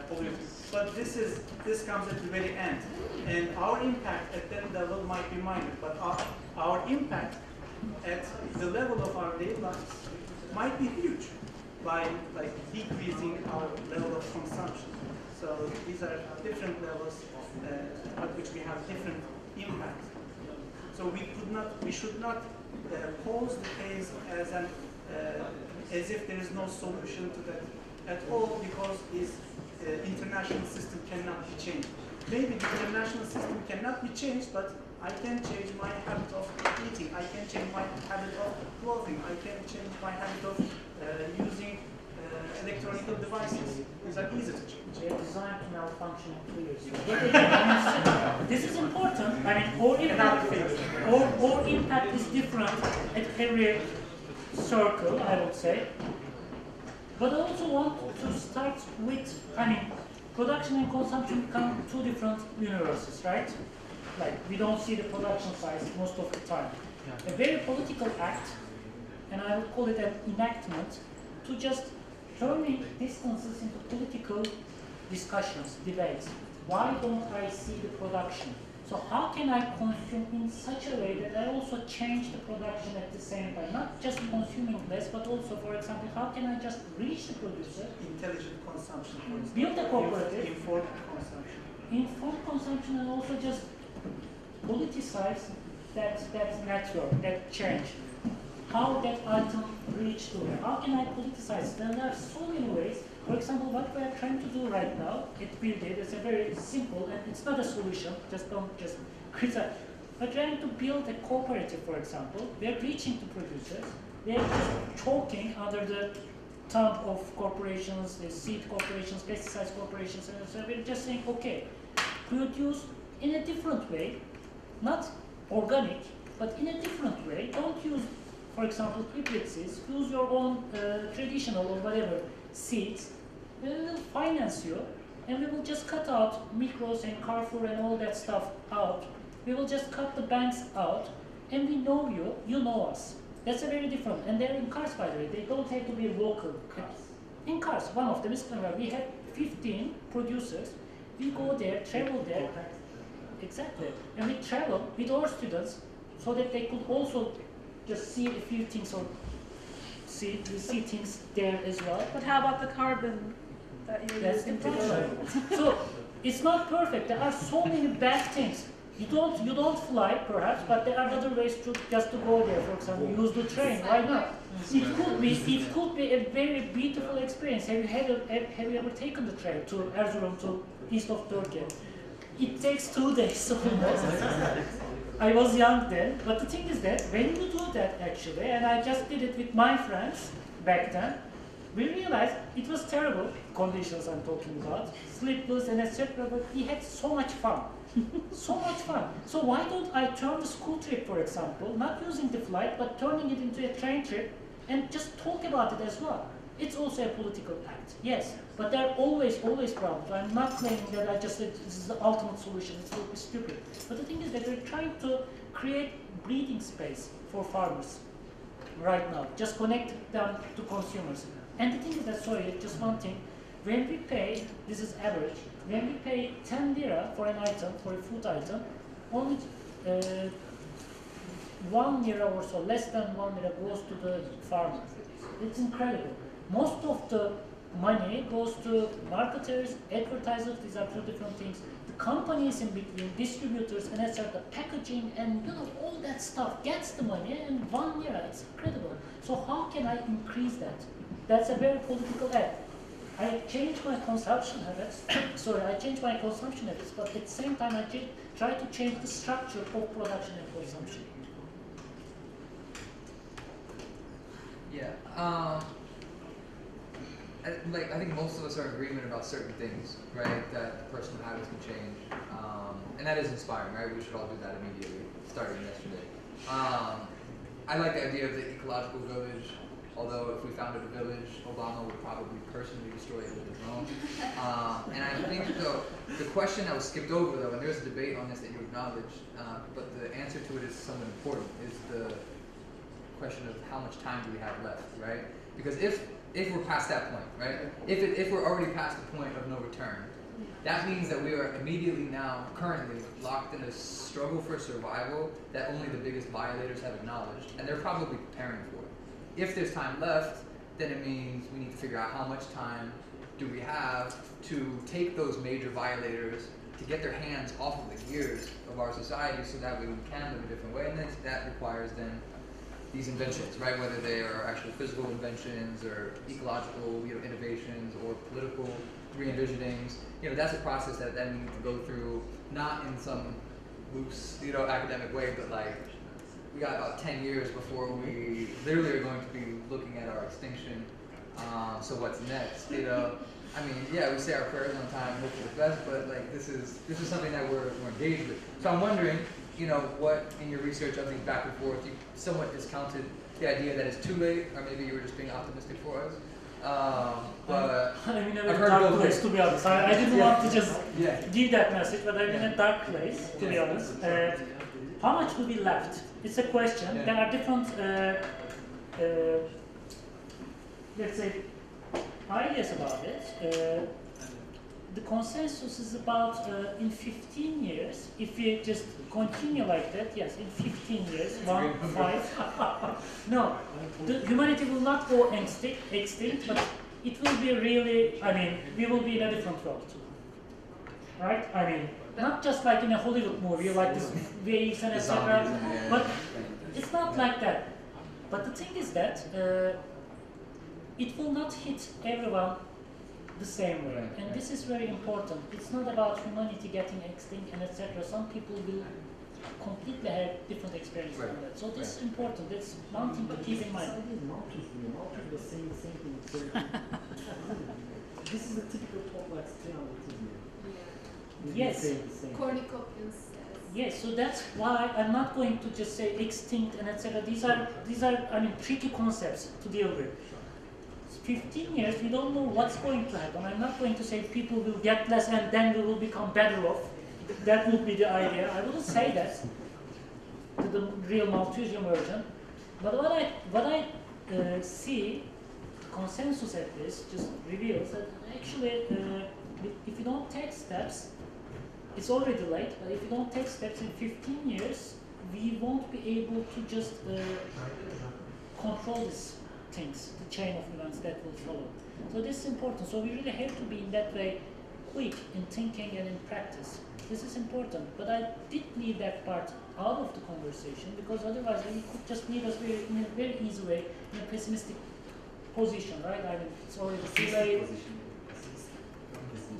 polluting. But this comes at the very end, and our impact at that level might be minor, but our impact at the level of our daily lives might be huge by like decreasing our level of consumption. So these are different levels at which we have different impact. So we should not pose the case as if there is no solution to that at all, because this international system cannot be changed. Maybe the international system cannot be changed, but I can change my habit of eating. I can change my habit of clothing. I can change my habit of using electronic devices. These are easy to change. They are designed to malfunction in 2 years. This is important. I mean, all impact is different at every circle, I would say. But I also want to start with, I mean, production and consumption become two different universes, right? Like, we don't see the production side most of the time. A very political act, and I would call it an enactment, to just turning distances into political discussions, debates. Why don't I see the production? So how can I consume in such a way that I also change the production at the same time? Not just consuming less, but also, for example, how can I just reach the producer? Intelligent consumption, for instance. Build a cooperative. Informed consumption. Informed consumption, and also just politicize that network, that change. How that item reached to me. How can I politicize? There are so many ways. For example, what we are trying to do right now at Build It is a very simple, and it's not a solution, just don't just criticize. We're trying to build a cooperative, for example. We are reaching to producers. They are just choking under the thumb of corporations, the seed corporations, pesticides corporations, and so we're just saying, okay, produce in a different way, not organic, but in a different way. Don't use, for example, hybrid seeds. Use your own traditional or whatever seeds. We will finance you, and we will just cut out Migros and Carrefour and all that stuff out. We will just cut the banks out, and we know you, you know us. That's a very different, and they're in cars, by the way. They don't have to be local. In cars, one of them is we have 15 producers. We go there, travel there. Exactly. And we travel with our students so that they could also just see a few things or see things there as well. But how about the carbon that you're using to go? So it's not perfect. There are so many bad things. You don't fly perhaps, but there are other ways to just to go there. For example, use the train. Why not? It could be a very beautiful experience. Have you ever taken the train to Erzurum, to east of Turkey? It takes 2 days almost. I was young then, but the thing is that when you do that actually, and I just did it with my friends back then, we realized it was terrible conditions I'm talking about, sleepless and etc. But we had so much fun. So much fun. So why don't I turn the school trip, for example, not using the flight, but turning it into a train trip and just talk about it as well? It's also a political act, yes, but there are always problems. I'm not claiming that I just said this is the ultimate solution, it will be stupid. But the thing is that we're trying to create breathing space for farmers right now, just connect them to consumers. And the thing is that, sorry, just one thing, when we pay, this is average, when we pay 10 lira for an item, for a food item, only 1 lira or so, less than 1 lira goes to the farmer. It's incredible. Most of the money goes to marketers, advertisers, these are two different things. The companies in between, distributors, and etc., packaging, and all that stuff gets the money, and 1 lira, it's incredible. So how can I increase that? That's a very political act. I changed my consumption habits, I changed my consumption habits, but at the same time I try to change the structure of production and consumption. Yeah. I think most of us are in agreement about certain things, right? That personal habits can change, and that is inspiring, right? We should all do that immediately, starting yesterday. I like the idea of the ecological village, although if we founded a village, Obama would probably personally destroy it with a drone. And I think the question that was skipped over, though, and there's a debate on this that you acknowledged, but the answer to it is somewhat important, is the question of how much time do we have left, right? Because if we're past that point, right? If we're already past the point of no return, that means that we are immediately now, currently, locked in a struggle for survival that only the biggest violators have acknowledged, and they're probably preparing for it. If there's time left, then it means we need to figure out how much time do we have to take those major violators to get their hands off of the gears of our society so that way we can live a different way, and then that requires then these inventions, right? Whether they are actual physical inventions or ecological innovations or political re-envisionings. That's a process that we need to go through, not in some loose, academic way, but like we got about 10 years before we literally are going to be looking at our extinction. So what's next? We say our prayers on time, hope for the best, but like this is something that we're engaged with. So I'm wondering, what in your research of these back and forth, you somewhat discounted the idea that it's too late, or maybe you were just being optimistic for us. But I'm in a I've heard dark both place, ways. to be honest. I didn't want to just give that message, but I'm in a dark place, to be honest. How much will be left? It's a question. There are different, let's say, ideas about it. The consensus is about in 15 years, if we just continue like that, yes, in 15 years, 5. No, humanity will not go extinct, but it will be really, we will be in a different world. Right? Not just like in a Hollywood movie, like this waves and etc. But it's not like that. But the thing is that it will not hit everyone the same way. And this is very important. It's not about humanity getting extinct and etc. Some people will completely have different experiences on that. So this is important. That's one thing to keep in mind. Malthus was saying the same thing. So this is a typical talk like autism. Yes. Cornucopians says. Yes, so that's why I'm not going to just say extinct and etc. These are I mean tricky concepts to deal with. 15 years, we don't know what's going to happen. I'm not going to say people will get less and then we will become better off. That would be the idea. I wouldn't say that to the real Malthusian version. But what I see, consensus at least, just reveals that actually if you don't take steps, it's already late, but if you don't take steps in 15 years, we won't be able to just control these things, the chain of events that will follow. So this is important. So we really have to be in that way quick in thinking and in practice. This is important, but I did leave that part out of the conversation because otherwise we could just leave us in a very easy way in a pessimistic position, right? I mean, it's already too late.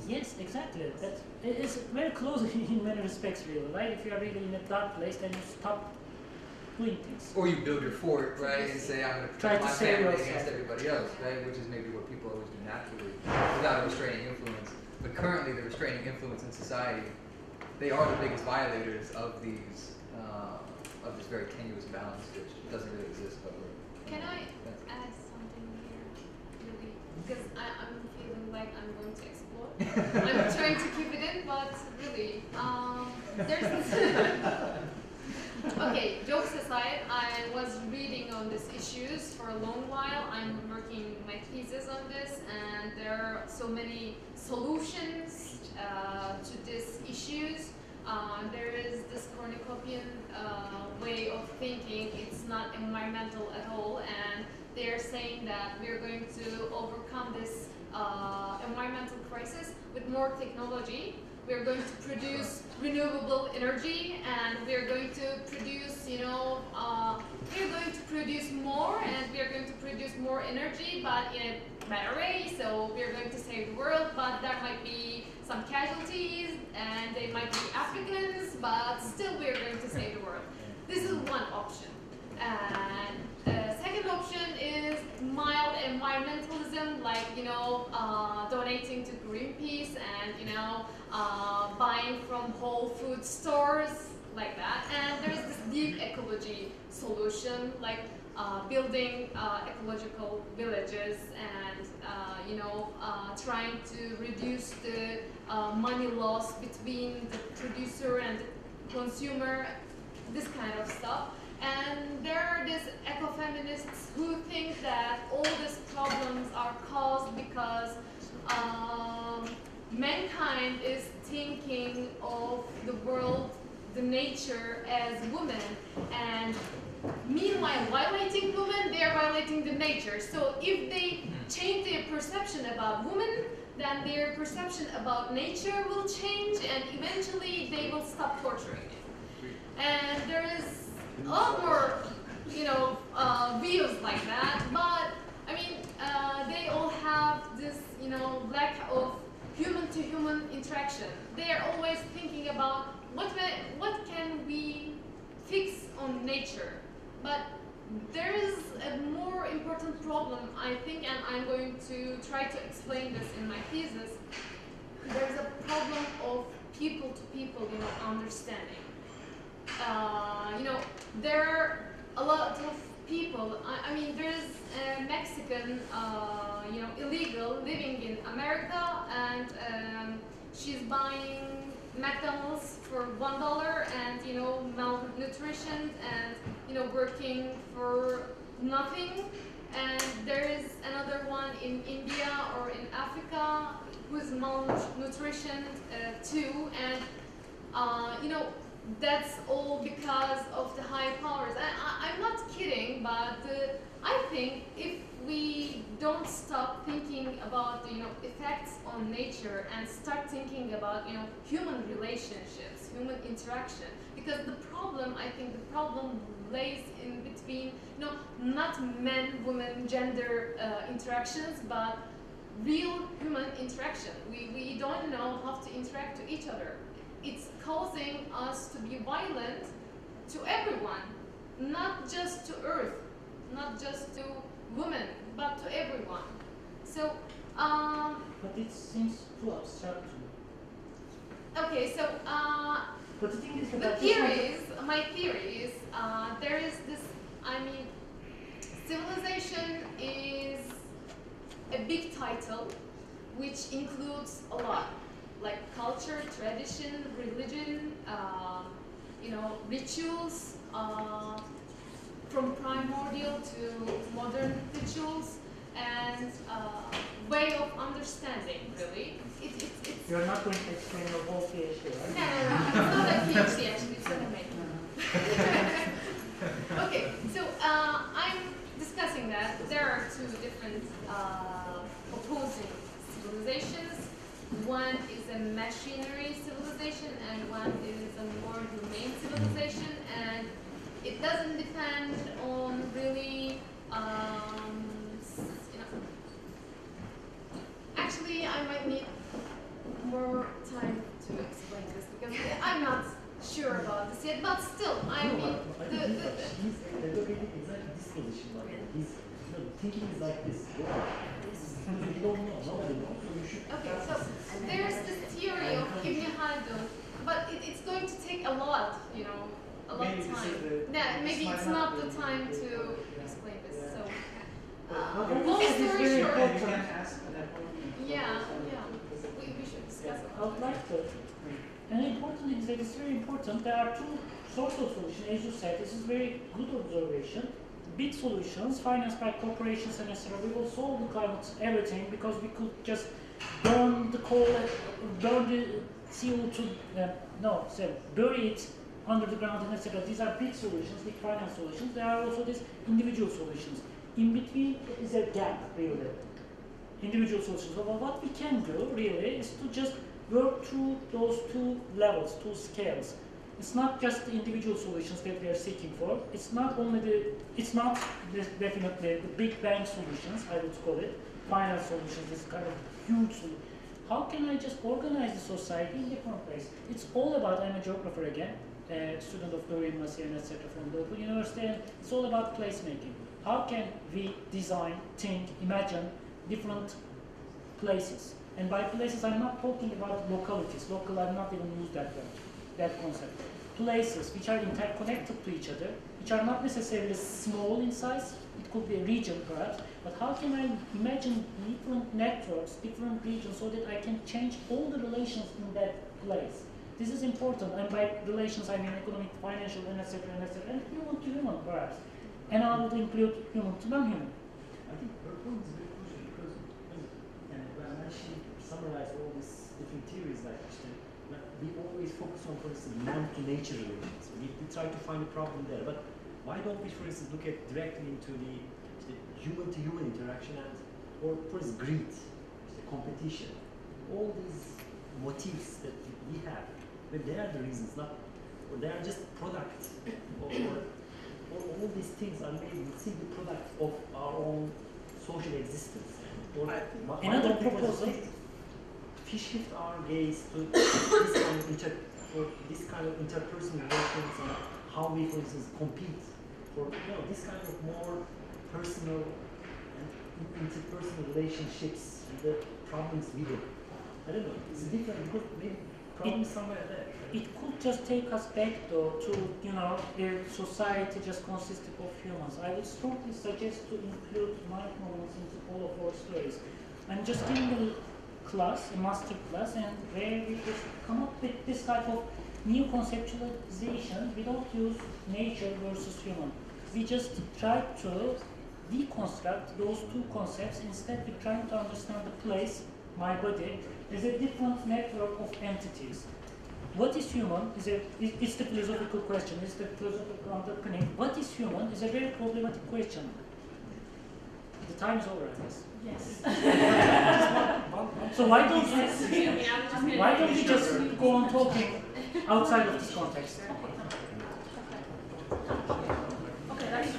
Yes, exactly. That is very close in many respects, really, right? If you are really in a dark place, then you stop doing things. Or you build your fort, right, and say, I'm going to protect my family against everybody else, right? Which is maybe what people always do naturally without a restraining influence. But currently, the restraining influence in society, they are the biggest violators of these, of this very tenuous balance, which doesn't really exist. But can I add something here, really? Because I'm feeling like I'm going to explode. I'm trying to keep it in, but really, there's this. Okay, jokes aside, I was reading on these issues for a long while. I'm working my thesis on this, and there are so many solutions to these issues. There is this cornucopian way of thinking. It's not environmental at all, and they're saying that we're going to overcome this environmental crisis with more technology. We're going to produce renewable energy, and we're going to produce, we're going to produce more, and we're going to produce more energy, but in a better way. So we're going to save the world, but there might be some casualties, and they might be Africans, but still we're going to save the world. This is one option. And second option is mild environmentalism, like donating to Greenpeace and buying from Whole Food stores, like that. And there's this deep ecology solution, like building ecological villages and trying to reduce the money loss between the producer and the consumer, this kind of stuff. And there are these ecofeminists who think that all these problems are caused because mankind is thinking of the world, the nature as women, and meanwhile violating women, they are violating the nature. So if they change their perception about women, then their perception about nature will change, and eventually they will stop torturing it. And there is a lot more, views like that, but I mean, they all have this, lack of human-to-human interaction. They are always thinking about what can we fix on nature, but there is a more important problem, I think, and I'm going to try to explain this in my thesis. There's a problem of people-to-people, understanding. There are a lot of people. I mean, there's a Mexican, illegal living in America, and she's buying McDonald's for $1, and malnutrition, and working for nothing. And there is another one in India or in Africa who's malnutrition too, and that's all because of the high powers. I'm not kidding, but I think if we don't stop thinking about the effects on nature and start thinking about human relationships, human interaction, because the problem, I think the problem lays in between not men, women, gender interactions, but real human interaction. We don't know how to interact to each other. It's causing us to be violent to everyone, not just to Earth, not just to women, but to everyone. So, but it seems too abstract to me. Okay, so but the thing is my theory is, there is this, I mean, civilization is a big title which includes a lot, like culture, tradition, religion, you know, rituals, from primordial to modern rituals, and way of understanding, really. It's You're not going to explain your whole PhD, right? No. It's not a PhD, actually. It's an MA. Okay, so I'm discussing that there are two different opposing civilizations. One is a machinery civilization, and one is a more humane civilization, and it doesn't depend on really, you know. Actually, I might need more time to explain this because I'm not sure about this yet, but still, I mean, he's advocating exactly this position, like he's thinking is like this. We don't know, nobody knows, so you should. Okay, so there's this theory of Ibn Khaldun, but it's going to take a lot, you know, a lot of time. Yeah, maybe it's not the time to explain this. So, long story short, yeah, we should discuss it. I would like to. And important thing is that it's very important. There are two sorts of solutions. As you said, this is very good observation. Big solutions financed by corporations and etc. We will solve the climate everything because we could just burn the coal, burn the CO2, bury it under the ground and etc. These are big solutions, big finance solutions. There are also these individual solutions. In between is a gap, really. Individual solutions. But what we can do really is to just work through those two levels, two scales. It's not just the individual solutions that we are seeking for. It's not definitely the big bang solutions, I would call it, finance solutions, this kind of huge solution. How can I just organize the society in different ways? It's all about, I'm a geographer again, a student of Dorian Massian, etc. from local university, and it's all about placemaking. How can we design, think, imagine different places? And by places, I'm not talking about localities. Local, I've not even used that word, that concept. Places which are interconnected to each other, which are not necessarily small in size. It could be a region, perhaps. But how can I imagine different networks, different regions, so that I can change all the relations in that place? This is important. And by relations, I mean economic, financial, and etc., and human to human, perhaps. And I would include human to non-human. I think her point is very crucial because when she summarized all these different theories, like we always focus on, for instance, man to nature relations. We try to find a problem there, but why don't we, for instance, look at directly into the human to human interaction or for instance, greed, competition, all these motifs that we have, but they are the reasons, not, or they are just products, or all these things are maybe simply product of our own social existence. Or another proposal. Shift our gaze to this kind of interpersonal relations and how we, for instance, compete for this kind of more personal and interpersonal relationships and the problems with it. I don't know. It's different because maybe problems somewhere there. It could just take us back though to a society just consisting of humans. I would strongly suggest to include mindfulness into all of our stories. I'm just giving a class, a master class, and where we just come up with this type of new conceptualization. We don't use nature versus human. We just try to deconstruct those two concepts. Instead, we're trying to understand the place, my body, as a different network of entities. What is human it's the philosophical question, it's the philosophical underpinning. What is human is a very problematic question. The time is over, I guess. Yes. So why don't we just go on talking outside of this context? Okay, that's